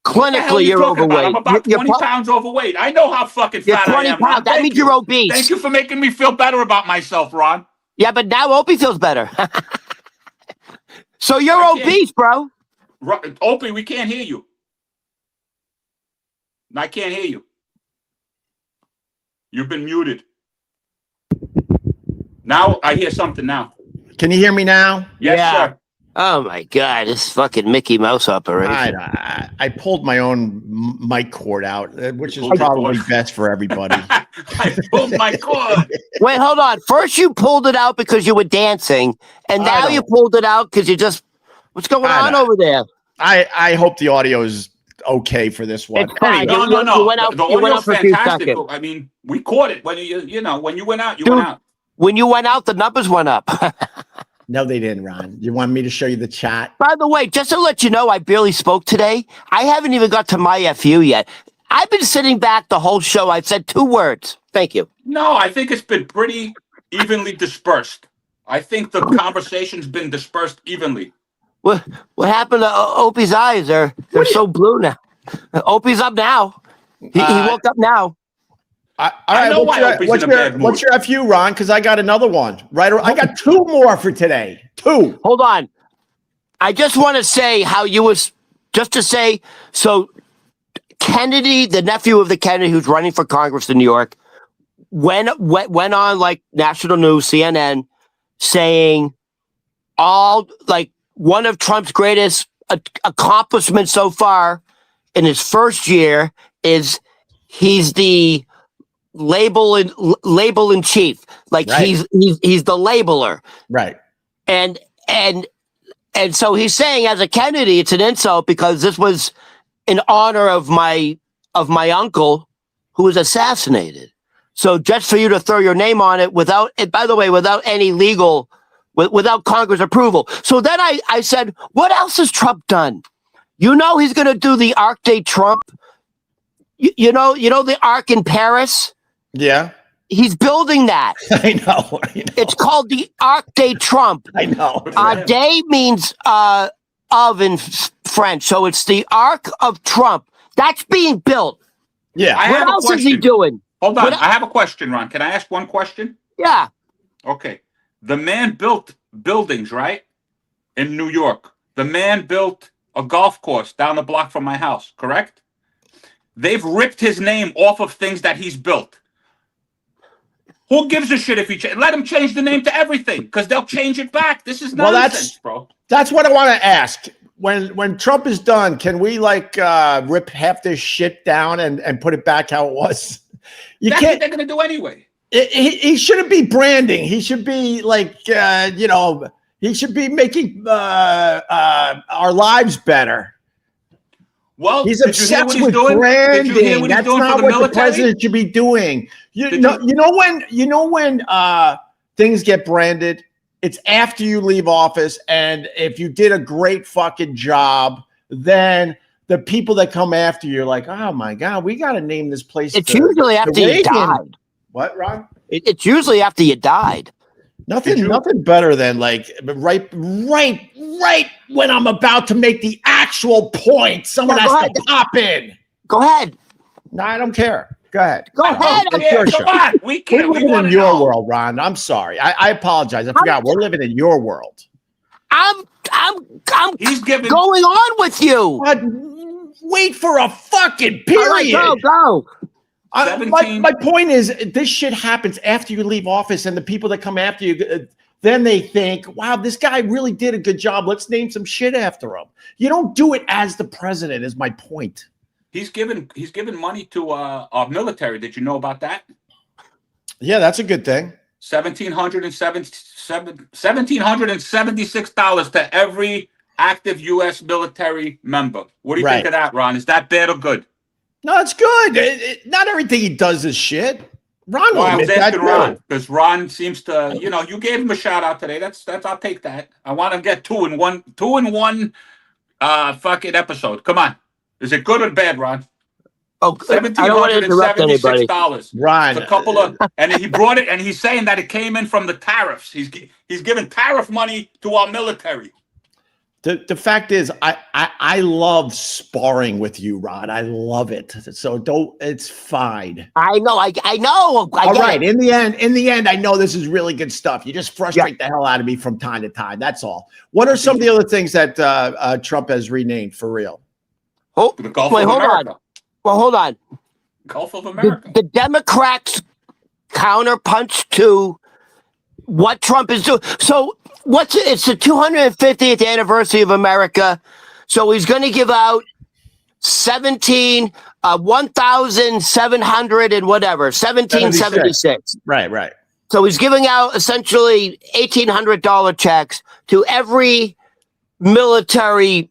Clinically, you're overweight. I'm about 20 pounds overweight. I know how fucking fat I am. Pounds. That means you're obese. Thank you for making me feel better about myself, Ron. Yeah, but now Opie feels better. So you're obese, bro. Opie, we can't hear you. I can't hear you. You've been muted. Now I hear something now. Can you hear me now? Yes, sir. Oh my God, this fucking Mickey Mouse operation. I pulled my own mic cord out, which is probably best for everybody. I pulled my cord. Wait, hold on. First you pulled it out because you were dancing, and now you pulled it out because you just... What's going on over there? I hope the audio is okay for this one. It's fine. No. You went out, the audio's fantastic. I mean, we caught it when when you went out, you went out. When you went out, the numbers went up. No, they didn't, Ron. You want me to show you the chat? By the way, just to let you know, I barely spoke today. I haven't even got to my FU yet. I've been sitting back the whole show. I've said 2 words. Thank you. No, I think it's been pretty evenly dispersed. I think the conversation's been dispersed evenly. What happened to Opie's eyes? They're so blue now. Opie's up now. He woke up now. I know why Opie's in a bad mood. What's your FU, Ron? Because I got another one. Right? I got 2 more for today. 2. Hold on. I just want to say how you was just to say. So Kennedy, the nephew of the Kennedy who's running for Congress in New York, went on like national news, CNN, saying one of Trump's greatest accomplishments so far in his first year is he's the label in chief. Like he's the labeler. Right. And so he's saying as a Kennedy, it's an insult because this was in honor of my uncle who was assassinated. So just for you to throw your name on it without any legal, without Congress approval. So then I said, what else has Trump done? You know, he's going to do the Arc de Trump. You know the Arc in Paris? Yeah. He's building that. I know. It's called the Arc de Trump. I know. De means of in French. So it's the Arc of Trump. That's being built. Yeah. What else is he doing? Hold on. I have a question, Ron. Can I ask one question? Yeah. Okay. The man built buildings, right? In New York. The man built a golf course down the block from my house, correct? They've ripped his name off of things that he's built. Who gives a shit if he let him change the name to everything? Because they'll change it back. This is nonsense, bro. That's what I want to ask. When Trump is done, can we rip half this shit down and put it back how it was? That's what they're gonna do anyway. He shouldn't be branding. He should be he should be making our lives better. Well, he's obsessed with branding. That's not what the president should be doing. You know when things get branded, it's after you leave office, and if you did a great fucking job, then the people that come after you are like, oh my God, we got to name this place. It's usually after you died. What, Ron? It's usually after you died. Nothing better than right when I'm about to make the actual point, someone has to pop in. Go ahead. No, I don't care. Go ahead. Go ahead. Come on. We can't. We're living in your world, Ron. I'm sorry. I apologize. I forgot. We're living in your world. I'm going on with you. But wait for a fucking period. All right, go. My point is, this shit happens after you leave office, and the people that come after you, then they think, wow, this guy really did a good job. Let's name some shit after him. You don't do it as the president, is my point. He's given money to our military. Did you know about that? Yeah, that's a good thing. $1,776 to every active U.S. military member. What do you think of that, Ron? Is that bad or good? No, it's good. Not everything he does is shit. Ron, I was asking Ron because Ron seems to, you gave him a shout out today. That's I'll take that. I want to get two in one fucking episode. Come on, is it good or bad, Ron? Oh, I don't want to interrupt anybody. Ron, a couple of, and he brought it, and he's saying that it came in from the tariffs. He's giving tariff money to our military. The fact is, I love sparring with you, Ron. I love it. So it's fine. I know. I know. All right. In the end, I know this is really good stuff. You just frustrate the hell out of me from time to time. That's all. What are some of the other things that Trump has renamed for real? Oh, the Gulf of America. Well, hold on. Gulf of America. The Democrats counterpunch to what Trump is doing. So it's the 250th anniversary of America. So he's going to give out 1,700 and whatever, 1776. Right. So he's giving out essentially $1,800 checks to every military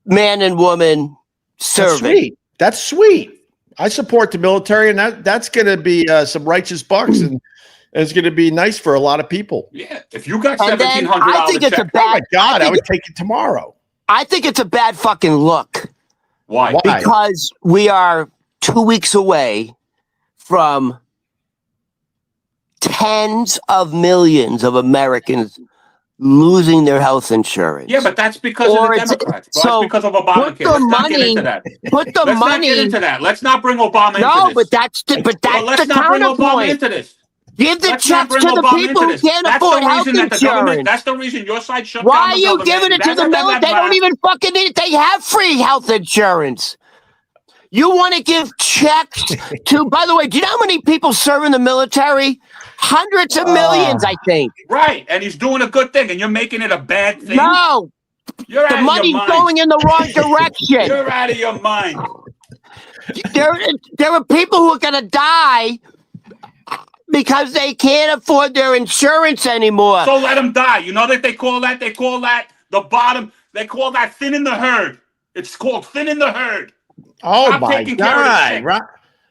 man and woman serving. That's sweet. I support the military, and that's going to be some righteous bucks, and it's going to be nice for a lot of people. Yeah, if you got $1,700, I think it's a bad. Oh my God, I would take it tomorrow. I think it's a bad fucking look. Why? Because we are 2 weeks away from tens of millions of Americans losing their health insurance. Yeah, but that's because of the Democrats. That's because of Obamacare. Let's not get into that. Let's not get into that. Let's not bring Obama into this. No, but that's the let's not bring Obama into this. Give the checks to the people who can't afford health insurance. That's the reason your side shut down. Why are you giving it to the military? They don't even fucking need it. They have free health insurance. You want to give checks to, by the way, do you know how many people serve in the military? Hundreds of millions, I think. Right. And he's doing a good thing, and you're making it a bad thing. No. The money's going in the wrong direction. You're out of your mind. There are people who are going to die because they can't afford their insurance anymore. So let them die. You know that they call that the bottom. They call that thinning the herd. It's called thinning the herd. Oh, Stop my God.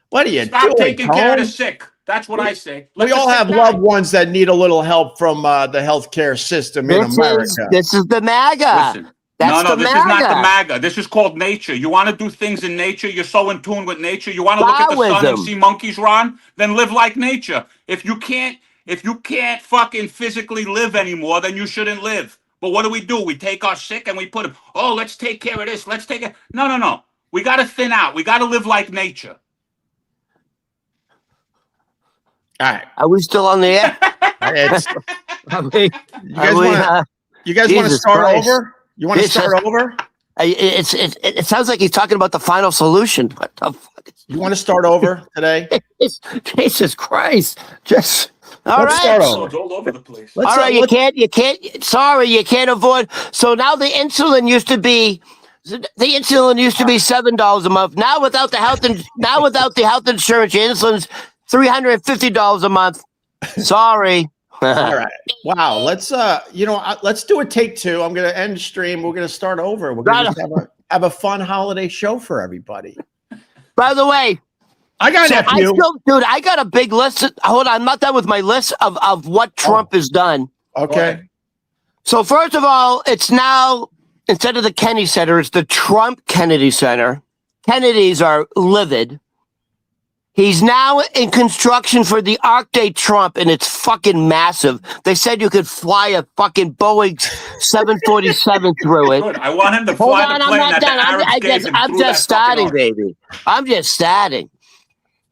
What are you doing? Stop taking care of the sick. That's what I say. We all have loved ones that need a little help from the healthcare system in America. This is the MAGA. Listen, no, this is not the MAGA. This is called nature. You want to do things in nature? You're so in tune with nature. You want to look at the sun and see monkeys, Ron? Then live like nature. If you can't fucking physically live anymore, then you shouldn't live. But what do? We take our sick and we put them, let's take care of this. Let's take it. No. We got to thin out. We got to live like nature. All right. Are we still on the air? You guys want to start over? You want to start over? It sounds like he's talking about the final solution. What the fuck? You want to start over today? Jesus Christ! Let's start over. It's all over the place. All right, you can't. Sorry, you can't avoid. So now the insulin used to be $7 a month. Now without the health insurance, your insulin's $350 a month. Sorry. All right. Wow. Let's let's do a take two. I'm gonna end the stream. We're gonna start over. We're gonna just have a fun holiday show for everybody. By the way, I got nephew. I got a big list. Hold on, I'm not done with my list of what Trump has done. Okay. So first of all, it's now instead of the Kennedy Center, it's the Trump Kennedy Center. Kennedys are livid. He's now in construction for the Arc de Trump, and it's fucking massive. They said you could fly a fucking Boeing 747 through it. Good. I want him to fly the plane that the Arabs gave him. I'm just starting, baby. I'm just starting.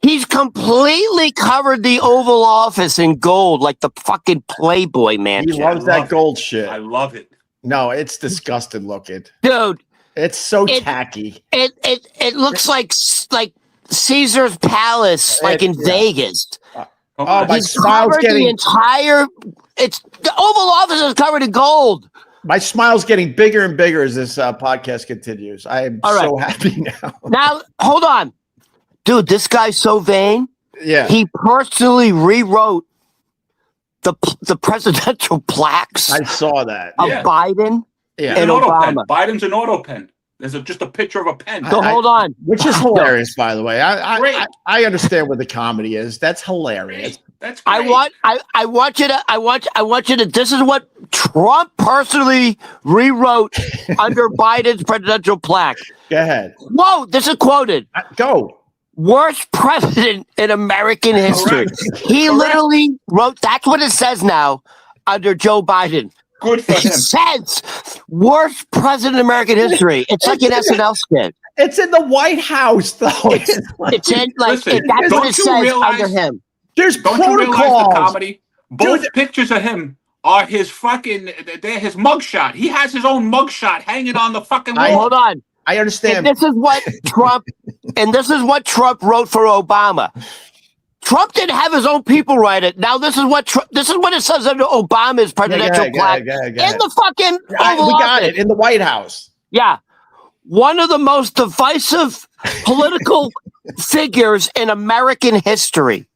He's completely covered the Oval Office in gold, like the fucking Playboy Mansion. He loves that gold shit. I love it. No, it's disgusting looking, dude. It's so tacky. It looks like Caesar's Palace, like in Vegas. My He's smile's covered the entire It's the Oval Office is covered in gold. My smile's getting bigger and bigger as this podcast continues. I am so happy now. Now, hold on. Dude, this guy's so vain. Yeah. He personally rewrote the presidential plaques I saw that. of Biden and Obama. Biden's an auto pen. There's just a picture of a pen. So hold on. Which is hilarious, by the way. I understand what the comedy is. That's hilarious. That's great. I want you to this is what Trump personally rewrote under Biden's presidential plaque. Go ahead. Whoa, this is quoted. Go. Worst president in American history. He literally wrote, that's what it says now under Joe Biden. Good for him. It says worst president in American history. It's like an SNL skit. It's in the White House, though. It's in, like, Listen, that's what it says under him. There's Don't protocols. you realize the comedy? Both pictures of him are his fucking, they're his mugshot. He has his own mugshot hanging on the fucking wall. Hold on. I understand. And this is what Trump wrote for Obama. Trump didn't have his own people write it. Now this is what it says under Obama's presidential plaque in the fucking Oval we got Office. it in the White House. Yeah, one of the most divisive political figures in American history.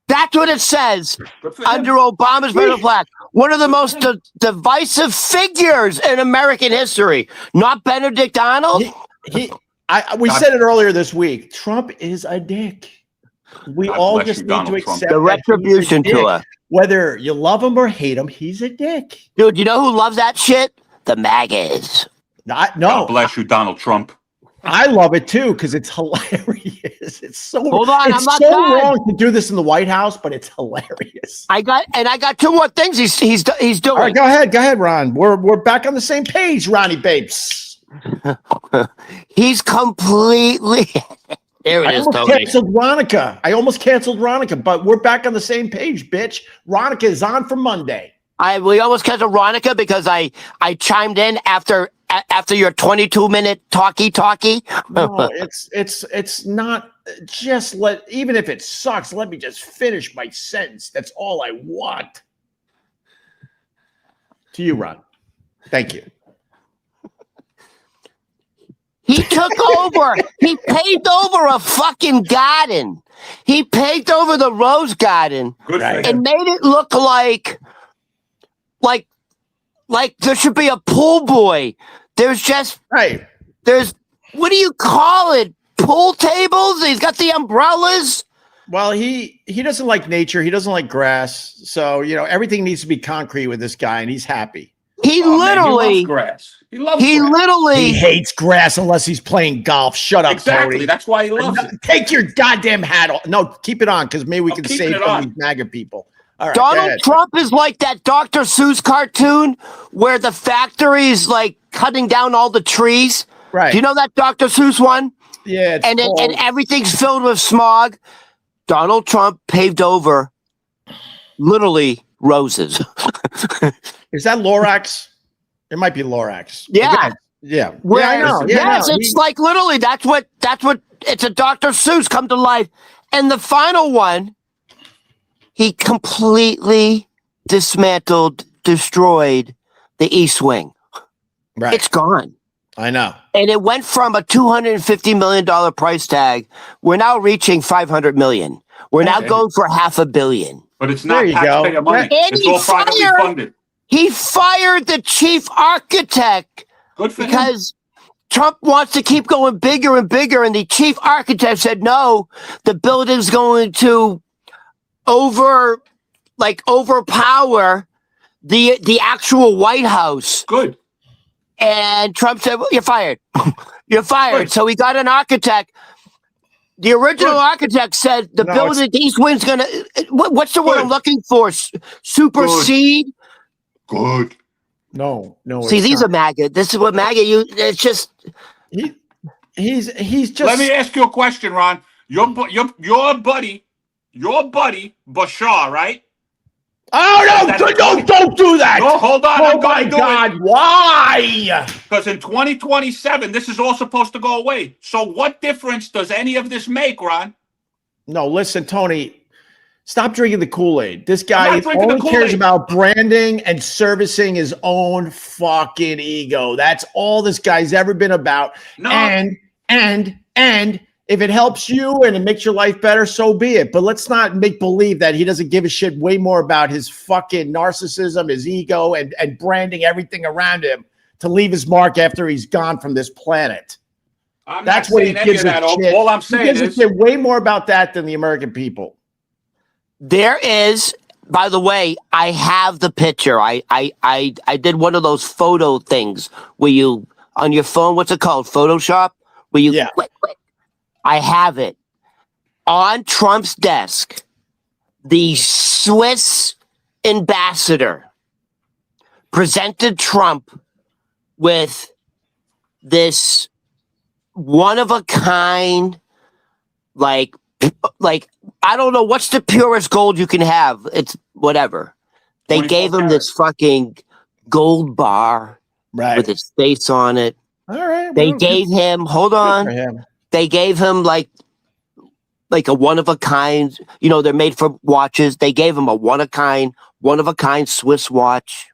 That's what it says under Obama's presidential plaque. One of the most divisive figures in American history. Not Benedict Arnold. We said it earlier this week. Trump is a dick. We all just need to accept the retribution to it. Whether you love him or hate him, he's a dick. Dude, you know who loves that shit? The MAGAs. No. God bless you, Donald Trump. I love it too because it's hilarious. It's so Hold on, it's I'm not so done. wrong to do this in the White House, but it's hilarious. I got two more things he's doing. All right, go ahead, Ron. We're back on the same page, Ronnie Babes. He's completely. There it is, Tony. I almost canceled Ronica, but we're back on the same page, bitch. Ronica is on for Monday. We almost canceled Ronica because I chimed in after your 22-minute talkie. No, it's not. Just even if it sucks, let me just finish my sentence. That's all I want. To you, Ron. Thank you. He took over. He paved over a fucking garden. He paved over the rose garden and made it look like there should be a pool boy. There's just there's what do you call it? Pool tables? He's got the umbrellas. Well, he doesn't like nature. He doesn't like grass. So, everything needs to be concrete with this guy, and he's happy. He loves grass. He loves grass. He hates grass unless he's playing golf. Shut up, exactly. Tony. That's why he loves it. Take your goddamn hat off. No, keep it on because maybe we can save some of these MAGA people. All right, Donald Trump is like that Dr. Seuss cartoon where the factory is like cutting down all the trees. Right. Do you know that Dr. Seuss one? Yeah. And everything's filled with smog. Donald Trump paved over literally roses. Is that Lorax? It might be Lorax. Yeah. Yeah. I know. Yes, it's like literally that's what it's a Dr. Seuss come to life. And the final one, he completely dismantled, destroyed the East Wing. Right. It's gone. I know. And it went from a $250 million price tag. We're now reaching $500 million. We're now going for $500 million. But it's not taxpayer money. It's all privately funded. He fired the chief architect. Good for because Trump wants to keep going bigger and bigger. And the chief architect said, no, the building's going to overpower the actual White House. Good. And Trump said, well, you're fired. You're fired. Good. So he got an architect. The original architect said the building, the East Wing's going to, what's the word I'm looking for? Supersede? Good. No. See, these are MAGA. This is what MAGA, it's just. He's just. Let me ask you a question, Ron. Your buddy, Bashar, right? Oh, no, don't do that. No, hold on. Oh, my God. Why? Because in 2027, this is all supposed to go away. So what difference does any of this make, Ron? No, listen, Tony. Stop drinking the Kool-Aid. This I'm guy not drinking only the cares Kool-Aid. about branding and servicing his own fucking ego. That's all this guy's ever been about. No. And if it helps you and it makes your life better, so be it. But let's not make believe that he doesn't give a shit way more about his fucking narcissism, his ego, and branding everything around him to leave his mark after he's gone from this planet. That's what he gives a shit. All I'm saying is way more about that than the American people. There is, by the way, I have the picture. I did one of those photo things where you on your phone. What's it called? Photoshop. Where you click. I have it on Trump's desk. The Swiss ambassador presented Trump with this one of a kind, like I don't know what's the purest gold you can have. It's whatever. They gave him this fucking gold bar with his face on it. All right. They gave him. Hold on. They gave him like a one of a kind. You know, they're made for watches. They gave him a one of a kind Swiss watch,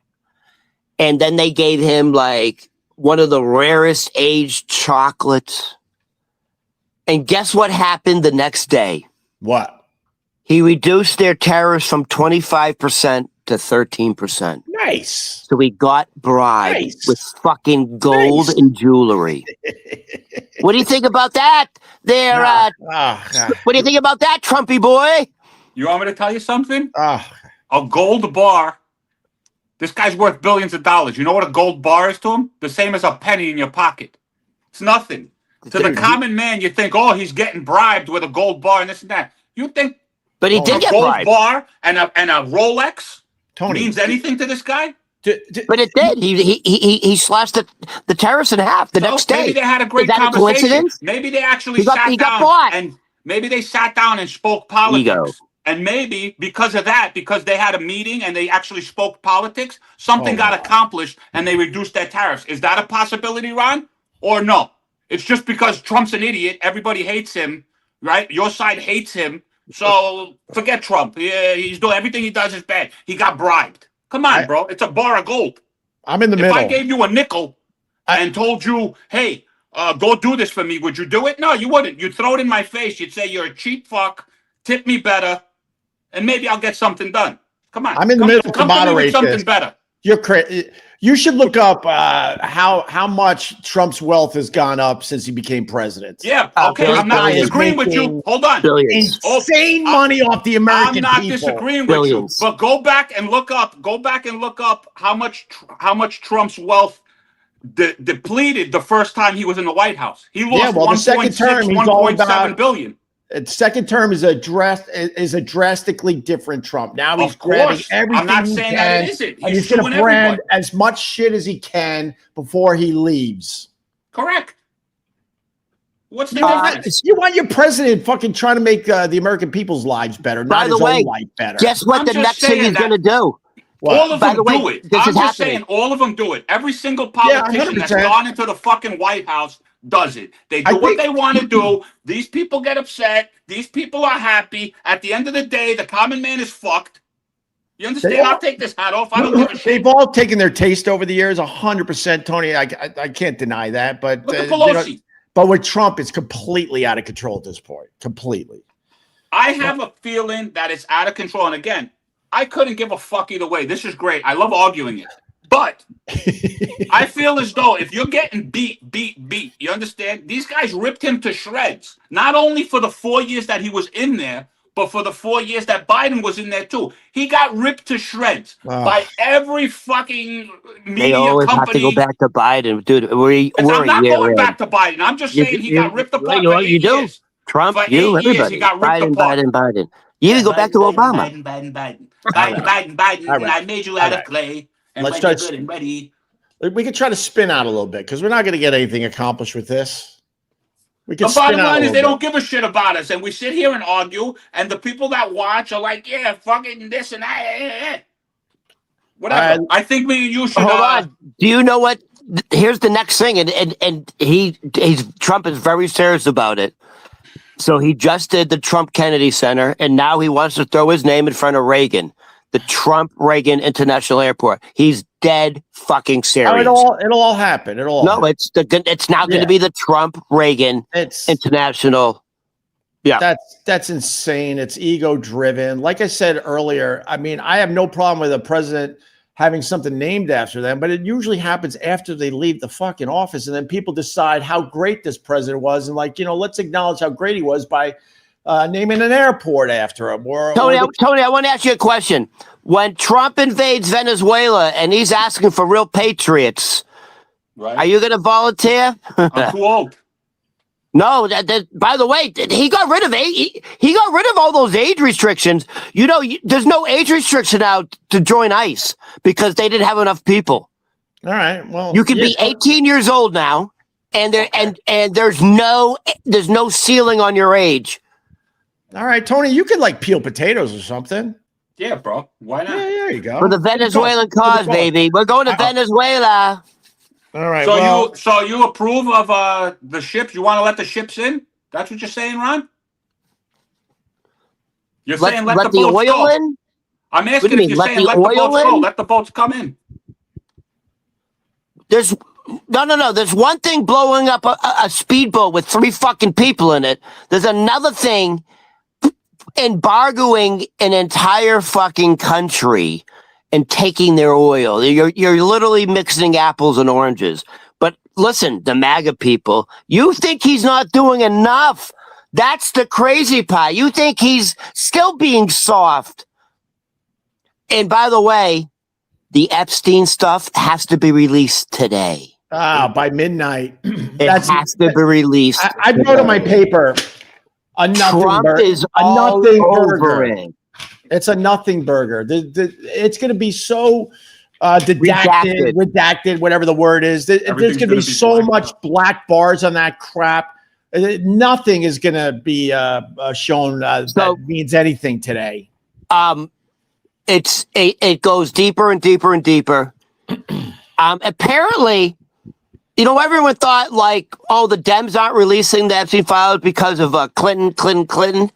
and then they gave him like one of the rarest aged chocolates. And guess what happened the next day? What? He reduced their tariffs from 25% to 13%. Nice. So he got bribed with fucking gold and jewelry. What do you think about that? What do you think about that, Trumpy boy? You want me to tell you something? A gold bar. This guy's worth billions of dollars. You know what a gold bar is to him? The same as a penny in your pocket. It's nothing. To the common man, you think, oh, he's getting bribed with a gold bar and this and that. You think but he did get a gold bribed. Bar and a Rolex Tony, means anything to this guy? But it did. He slashed the tariffs in half the next day. Maybe they had a great conversation. Coincidence? Maybe they actually sat down and maybe they sat down and spoke politics. Ego. And maybe because of that, because they had a meeting and they actually spoke politics, something got accomplished and they reduced their tariffs. Is that a possibility, Ron? Or no? It's just because Trump's an idiot. Everybody hates him, right? Your side hates him. So forget Trump. He's doing everything he does is bad. He got bribed. Come on, bro. It's a bar of gold. I'm in the middle. If I gave you a nickel and told you, hey, go do this for me, would you do it? No, you wouldn't. You'd throw it in my face. You'd say, you're a cheap fuck. Tip me better. And maybe I'll get something done. Come on. I'm in the middle to moderate something better. You're crazy. You should look up how much Trump's wealth has gone up since he became president. Yeah, okay. I'm not disagreeing with you. Hold on. Insane money off the American people. I'm not disagreeing with you. But go back and look up. Go back and look up how much Trump's wealth depleted the first time he was in the White House. He lost 1.7 billion. Second term is a drastically different Trump. Now he's grabbing everything I'm not saying that it isn't. And he's going to brand as much shit as he can before he leaves. Correct. What's the difference? You want your president fucking trying to make the American people's lives better, not his own life better. Guess what the next thing he's going to do? All of them do it. I'm just saying all of them do it. Every single politician that's gone into the fucking White House does it. They do what they want to do. These people get upset. These people are happy. At the end of the day, the common man is fucked. You understand? I'll take this hat off. I don't give a shit. They've all taken their taste over the years, 100%, Tony. I can't deny that. But look at Pelosi. But with Trump, it's completely out of control at this point. Completely. I have a feeling that it's out of control. And again, I couldn't give a fuck either way. This is great. I love arguing it. But I feel as though if you're getting beat, you understand? These guys ripped him to shreds. Not only for the 4 years that he was in there, but for the 4 years that Biden was in there too. He got ripped to shreds by every fucking media they always company. Have to go back to Biden, dude. I'm not going back to Biden. I'm just saying he got ripped apart for 8 years. Trump, for 8 years, everybody. He got ripped apart. Biden. You can go back to Obama. Biden. I made you out of clay. And let's try good and ready. We could try to spin out a little bit because we're not going to get anything accomplished with this. We can the bottom line is they don't give a shit about us, and we sit here and argue, and the people that watch are like, yeah, fucking this and that. Whatever. I think you should. Hold on. Do you know what? Here's the next thing, and Trump is very serious about it. So he just did the Trump Kennedy Center, and now he wants to throw his name in front of Reagan, the Trump Reagan International Airport. He's dead fucking serious. It'll all happen. It's now going to be the Trump Reagan International. Yeah, that's insane. It's ego driven. Like I said earlier, I mean, I have no problem with a president having something named after them, but it usually happens after they leave the fucking office, and then people decide how great this president was, and let's acknowledge how great he was by naming an airport after him. Tony, I want to ask you a question. When Trump invades Venezuela and he's asking for real patriots, right, are you going to volunteer? I'm too old. No, by the way, he got rid of all those age restrictions. There's no age restriction now to join ICE because they didn't have enough people. All right, well, you can be 18 years old now, and there's no ceiling on your age. All right, Tony, you could peel potatoes or something. Yeah, bro. Why not? Yeah, there you go. For the Venezuelan cause, baby. We're going to Venezuela. All right. So you approve of the ships? You want to let the ships in? That's what you're saying, Ron? You're saying let the boats oil go. in? I'm asking if you're saying let the boats go. Let the boats come in. There's no. There's one thing blowing up a speedboat with 3 fucking people in it. There's another thing embargoing an entire fucking country and taking their oil. You're literally mixing apples and oranges. But listen, the MAGA people, you think he's not doing enough. That's the crazy part. You think he's still being soft. And by the way, the Epstein stuff has to be released today. By midnight. It has to be released. I wrote in my paper, a nothing Trump burger. is A nothing over burger. it. It's a nothing burger. It's going to be so redacted, whatever the word is. There's going to be so much black bars on that crap. Nothing is going to be shown that means anything today. It goes deeper and deeper and deeper. Apparently, everyone thought the Dems aren't releasing the Epstein files because of Clinton.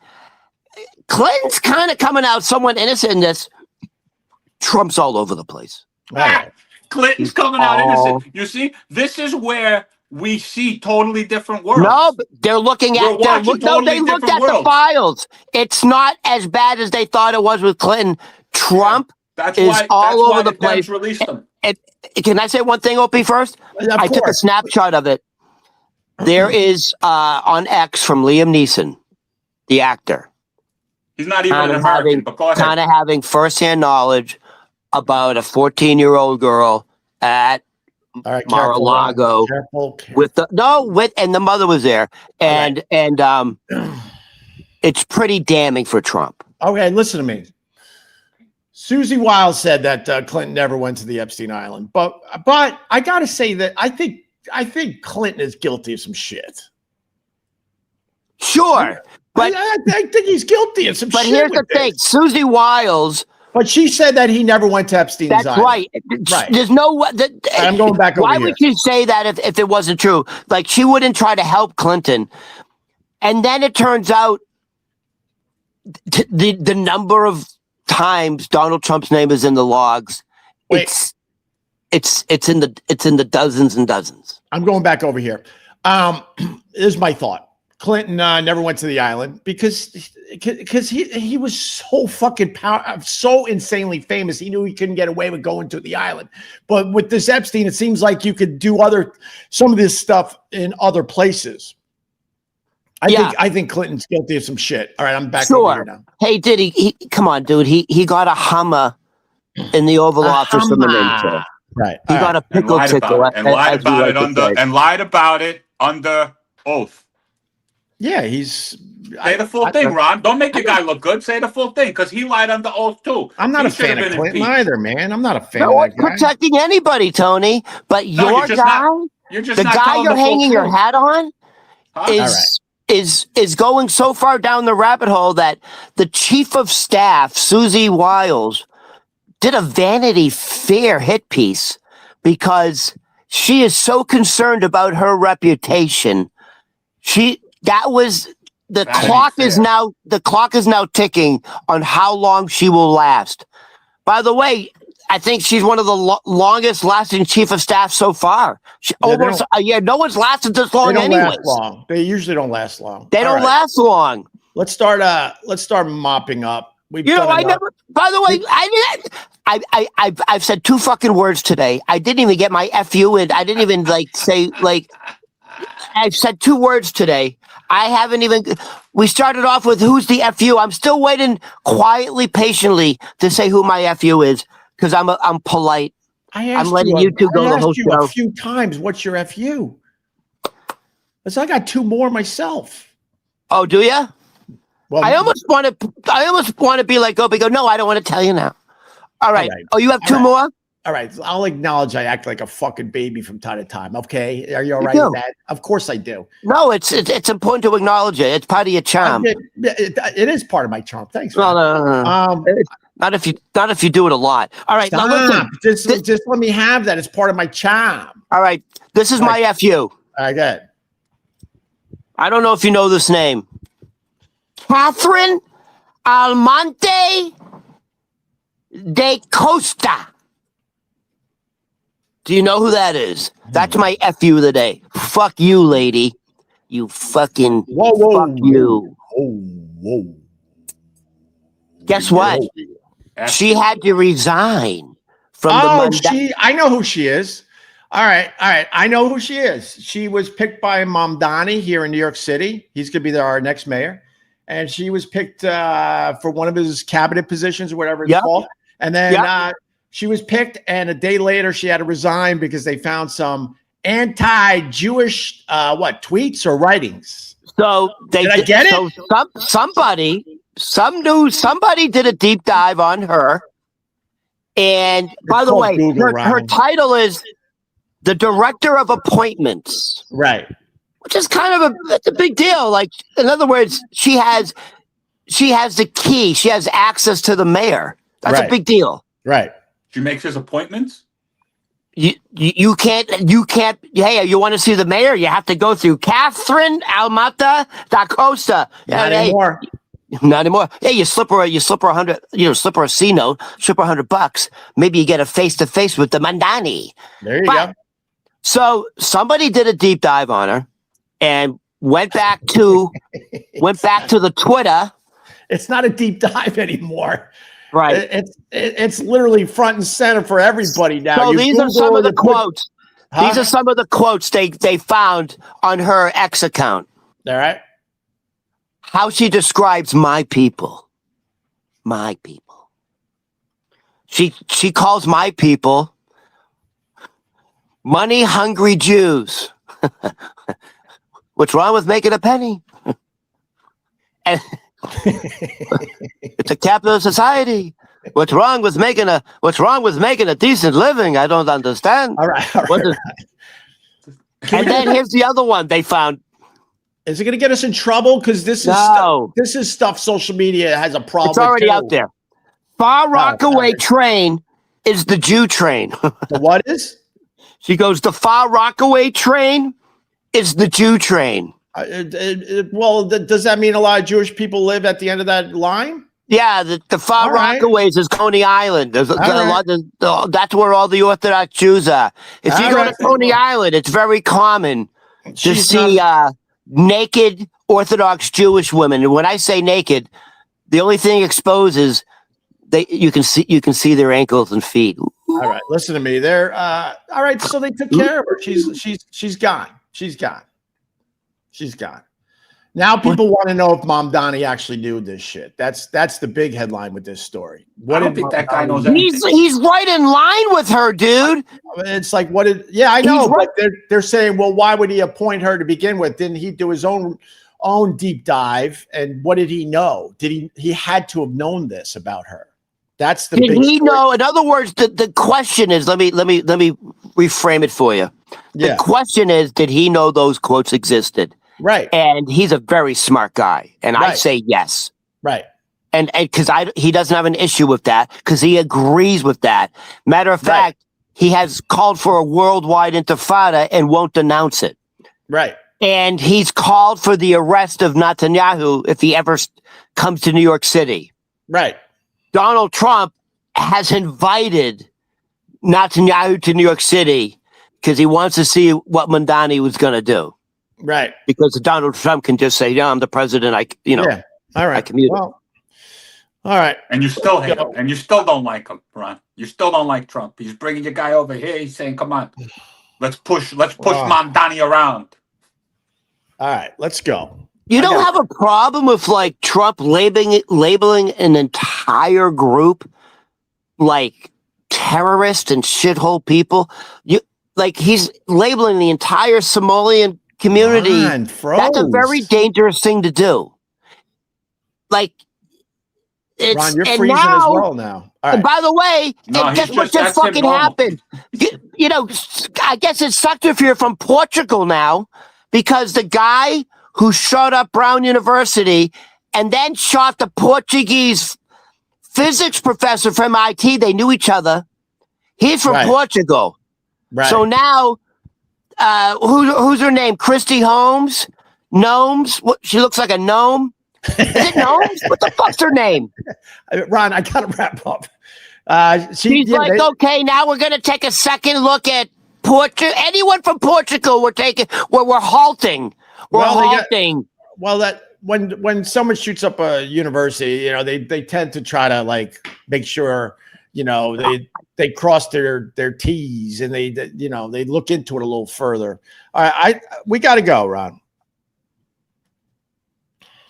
Clinton's kind of coming out somewhat innocent in this. Trump's all over the place. Clinton's coming out innocent. You see, this is where we see totally different worlds. No, but they're looking at. They looked at the files. It's not as bad as they thought it was with Clinton. Trump is all over the place. Can I say one thing, Opie, first? I took a snapshot of it. There is on X from Liam Neeson, the actor. He's not even an American, but go ahead. Kind of having firsthand knowledge about a 14-year-old girl at Mar-a-Lago and the mother was there, and it's pretty damning for Trump. Okay, listen to me. Susie Wiles said that Clinton never went to the Epstein Island, but I got to say that I think Clinton is guilty of some shit. Sure. But I think he's guilty of some shit. But here's the thing, Susie Wiles. But she said that he never went to Epstein's Island. That's right. There's no. I'm going back over here. Why would you say that if it wasn't true? She wouldn't try to help Clinton, and then it turns out the number of times Donald Trump's name is in the logs. It's in the dozens and dozens. I'm going back over here. Here's my thought. Clinton never went to the island because he was so fucking so insanely famous. He knew he couldn't get away with going to the island. But with this Epstein, it seems like you could do some of this stuff in other places. I think Clinton's guilty of some shit. All right, I'm back over here now. Hey, did he come on, dude? He got a Hummer in the Oval Office from the NATO. Right. He got a pickle tickle and lied about it under oath. Yeah, say the full thing, Ron. Don't make your guy look good. Say the full thing because he lied under oath too. I'm not a fan of Clinton either, man. I'm not a fan of that guy. Protecting anybody, Tony. But your guy, the guy you're hanging your hat on, is going so far down the rabbit hole that the chief of staff, Susie Wiles, did a Vanity Fair hit piece because she is so concerned about her reputation. That was the clock is now ticking on how long she will last. By the way, I think she's one of the longest lasting chief of staff so far. Almost a year. No one's lasted this long anyway. They usually don't last long. They don't last long. Let's start mopping up. By the way, I've said 2 fucking words today. I didn't even get my FU in. I didn't even say I've said 2 words today. I haven't even. We started off with who's the FU. I'm still waiting quietly, patiently to say who my FU is because I'm polite. I'm letting you two go the whole show. A few times. What's your FU? Because I got 2 more myself. Oh, do you? Well, I almost want to be like Opie. Go. No, I don't want to tell you now. All right. Oh, you have 2 more. All right, I'll acknowledge I act like a fucking baby from time to time. Okay, are you all right with that? Of course I do. No, it's important to acknowledge it. It's part of your charm. It is part of my charm. Thanks. No. Not if you do it a lot. All right, stop. Now listen, just let me have that. It's part of my charm. All right, this is my FU. I got it. I don't know if you know this name. Catherine Almonte de Costa. Do you know who that is? That's my FU of the day. Fuck you, lady. You fucking fuck you. Whoa. Guess what? She had to resign from I know who she is. All right. I know who she is. She was picked by Mamdani here in New York City. He's going to be our next mayor. And she was picked for one of his cabinet positions or whatever it's called. And then she was picked, and a day later she had to resign because they found some anti-Jewish tweets or writings. So somebody did a deep dive on her. And by the way, her title is the Director of Appointments. Right. Which is kind of a big deal. Like, in other words, she has the key. She has access to the mayor. That's a big deal. Right. She makes his appointments. You can't. Hey, you want to see the mayor? You have to go through Catherine Almata da Costa. Not anymore. Not anymore. Hey, you slip her $100. Slip her a C note. Slip her $100. Maybe you get a face to face with the Mandani. There you go. So somebody did a deep dive on her and went back to the Twitter. It's not a deep dive anymore. Right. It's literally front and center for everybody now. So these are some of the quotes. These are some of the quotes they found on her X account. All right. How she describes my people. My people. She calls my people money-hungry Jews. What's wrong with making a penny? And it's a capitalist society. What's wrong with making a decent living? I don't understand. All right. And then here's the other one they found. Is it going to get us in trouble? Because this is stuff social media has a problem. It's already out there. Far Rockaway train is the Jew train. The what is? She goes, the Far Rockaway train is the Jew train. Does that mean a lot of Jewish people live at the end of that line? Yeah, the Far Rockaways is Coney Island. That's where all the Orthodox Jews are. If you go to Coney Island, it's very common to see naked Orthodox Jewish women. And when I say naked, the only thing exposed is you can see their ankles and feet. All right, listen to me. They're all right. So they took care of her. She's gone. She's gone. Now people want to know if Mamdani actually knew this shit. That's the big headline with this story. I don't think that guy knows anything. He's right in line with her, dude. It's like I know, but they're saying, well, why would he appoint her to begin with? Didn't he do his own deep dive? And what did he know? He had to have known this about her. That's the big Did he know? In other words, the question is, let me reframe it for you. The question is, did he know those quotes existed? Right. And he's a very smart guy. And I say yes. Right. And because he doesn't have an issue with that, because he agrees with that. Matter of fact, he has called for a worldwide intifada and won't denounce it. Right. And he's called for the arrest of Netanyahu if he ever comes to New York City. Right. Donald Trump has invited Netanyahu to New York City because he wants to see what Mandani was going to do. Right. Because Donald Trump can just say, "Yeah, I'm the president. Yeah. All right. I commute." Well, all right. And you still hate him, and you still don't like him, Ron. You still don't like Trump. He's bringing your guy over here. He's saying, "Come on, let's push Mandani around." All right, let's go. You don't have a problem with like Trump labeling an entire group like terrorist and shithole people. He's labeling the entire Somalian community. That's a very dangerous thing to do. Like, it's Ron, you're freezing as well now. All right. By the way, guess what just fucking happened? I guess it sucked if you're from Portugal now, because the guy who shot up Brown University and then shot the Portuguese physics professor from MIT, they knew each other. He's from Portugal. Right. So now, who's her name? Christy Holmes? Gnomes? What? She looks like a gnome. Is it Gnomes? What the fuck's her name? Ron, I gotta wrap up. She's okay, now we're gonna take a second look at Portugal. Anyone from Portugal, we're halting. We're halting. When someone shoots up a university, they tend to try to like make sure, they cross their T's and they look into it a little further. All right, we got to go, Ron.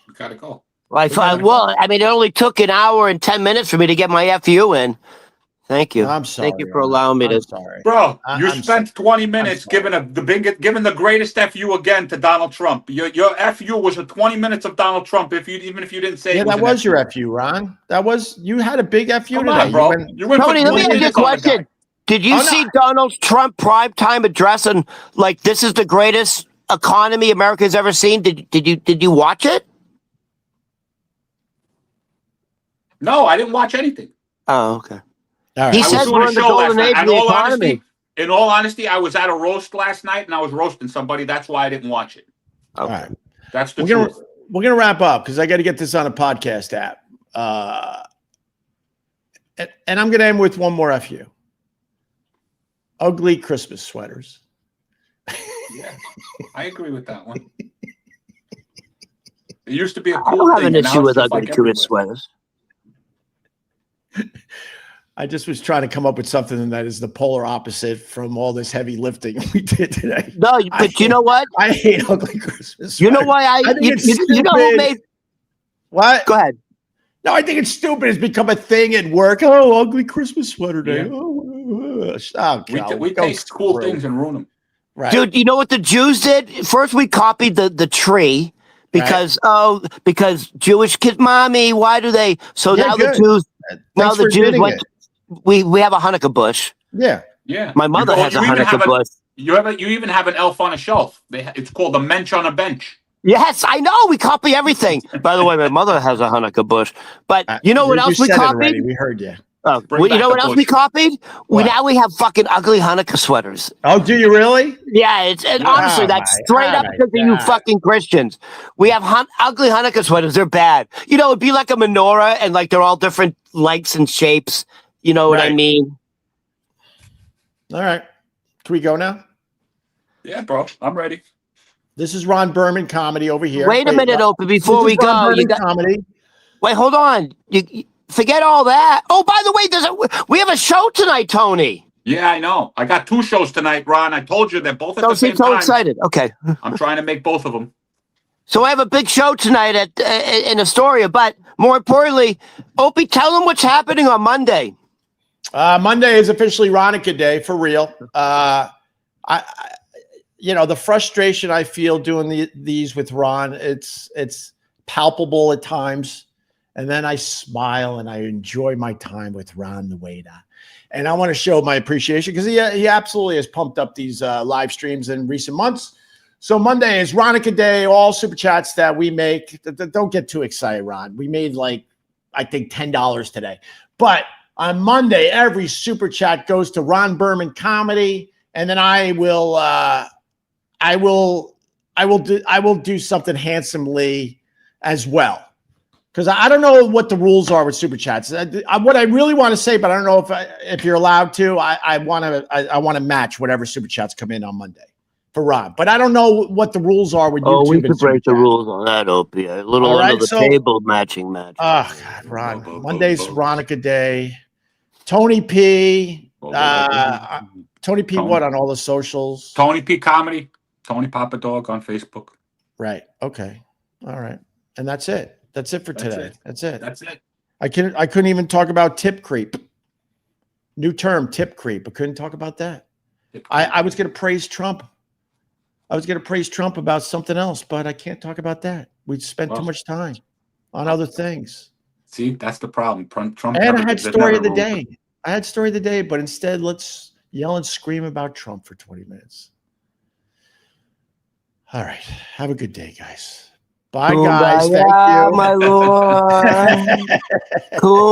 We got to go. It only took an hour and 10 minutes for me to get my FU in. Thank you. I'm sorry. Thank you for allowing me to. Sorry, bro. You spent 20 minutes giving the greatest FU again to Donald Trump. Your FU was 20 minutes of Donald Trump. Even if you didn't say it. That was your FU, Ron. You had a big FU today. On, bro. Tony, let me ask you a question. Did you see Donald Trump primetime address and this is the greatest economy America's ever seen? Did you watch it? No, I didn't watch anything. Oh, okay. All right. He says we're in the golden age of the economy. In all honesty, I was at a roast last night and I was roasting somebody. That's why I didn't watch it. Okay. All right. That's the truth. We're gonna wrap up because I got to get this on a podcast app. And I'm gonna end with one more FU. Ugly Christmas sweaters. Yeah, I agree with that one. It used to be a cool thing. I don't have an issue with ugly Christmas sweaters. I just was trying to come up with something that is the polar opposite from all this heavy lifting we did today. No, but you know what? I hate ugly Christmas sweaters. You know why you know who made what? Go ahead. No, I think it's stupid. It's become a thing at work. Oh, ugly Christmas sweater day. Yeah. We taste cool things and ruin them. Right. Dude, you know what the Jews did? First, we copied the tree because because Jewish kids, mommy, why do they? So now good. the Jews went. We have a Hanukkah bush. Yeah. Yeah. My mother has a Hanukkah bush. You even have an elf on a shelf. It's called a mensch on a bench. Yes, I know. We copy everything. By the way, my mother has a Hanukkah bush. But you know what else we copied? We heard you. You know what else we copied? We have fucking ugly Hanukkah sweaters. Oh, do you really? Yeah, honestly, that's straight up because of you fucking Christians. We have ugly Hanukkah sweaters. They're bad. It'd be like a menorah and they're all different lengths and shapes. You know what I mean? All right. Can we go now? Yeah, bro. I'm ready. This is Ron Berman comedy over here. Wait a minute, Opie, before we go. Comedy. Wait, hold on. You forget all that. Oh, by the way, we have a show tonight, Tony. Yeah, I know. I got 2 shows tonight, Ron. I told you they're both at the same time. So excited. Okay. I'm trying to make both of them. So I have a big show tonight in Astoria, but more importantly, Opie, tell them what's happening on Monday. Monday is officially Ronica Day for real. The frustration I feel doing these with Ron, it's palpable at times. And then I smile and I enjoy my time with Ron the Waiter. And I want to show my appreciation because he absolutely has pumped up these live streams in recent months. So Monday is Ronica Day, all super chats that we make. Don't get too excited, Ron. We made I think $10 today. But on Monday, every super chat goes to Ron Berman Comedy. And then I will I will do something handsomely as well. Because I don't know what the rules are with super chats. What I really want to say, but I don't know if you're allowed to. I want to match whatever super chats come in on Monday for Rob. But I don't know what the rules are with YouTube. Oh, we and could break the Super Chats. rules on that, Opie. A little All right, under the table matching match. Oh God, Ron. Monday's Veronica Day. Tony P. Tony P. What on all the socials? Tony P. Comedy. Tony Papa Dog on Facebook. Right. Okay. All right. And that's it. That's it for today. That's it. That's it. I couldn't even talk about tip creep. New term, tip creep. I couldn't talk about that. I was going to praise Trump. I was going to praise Trump about something else, but I can't talk about that. We spent too much time on other things. See, that's the problem. Trump. And I had story of the day. I had story of the day, but instead, let's yell and scream about Trump for 20 minutes. All right. Have a good day, guys. Bye, guys. Thank you. My lord. Cool.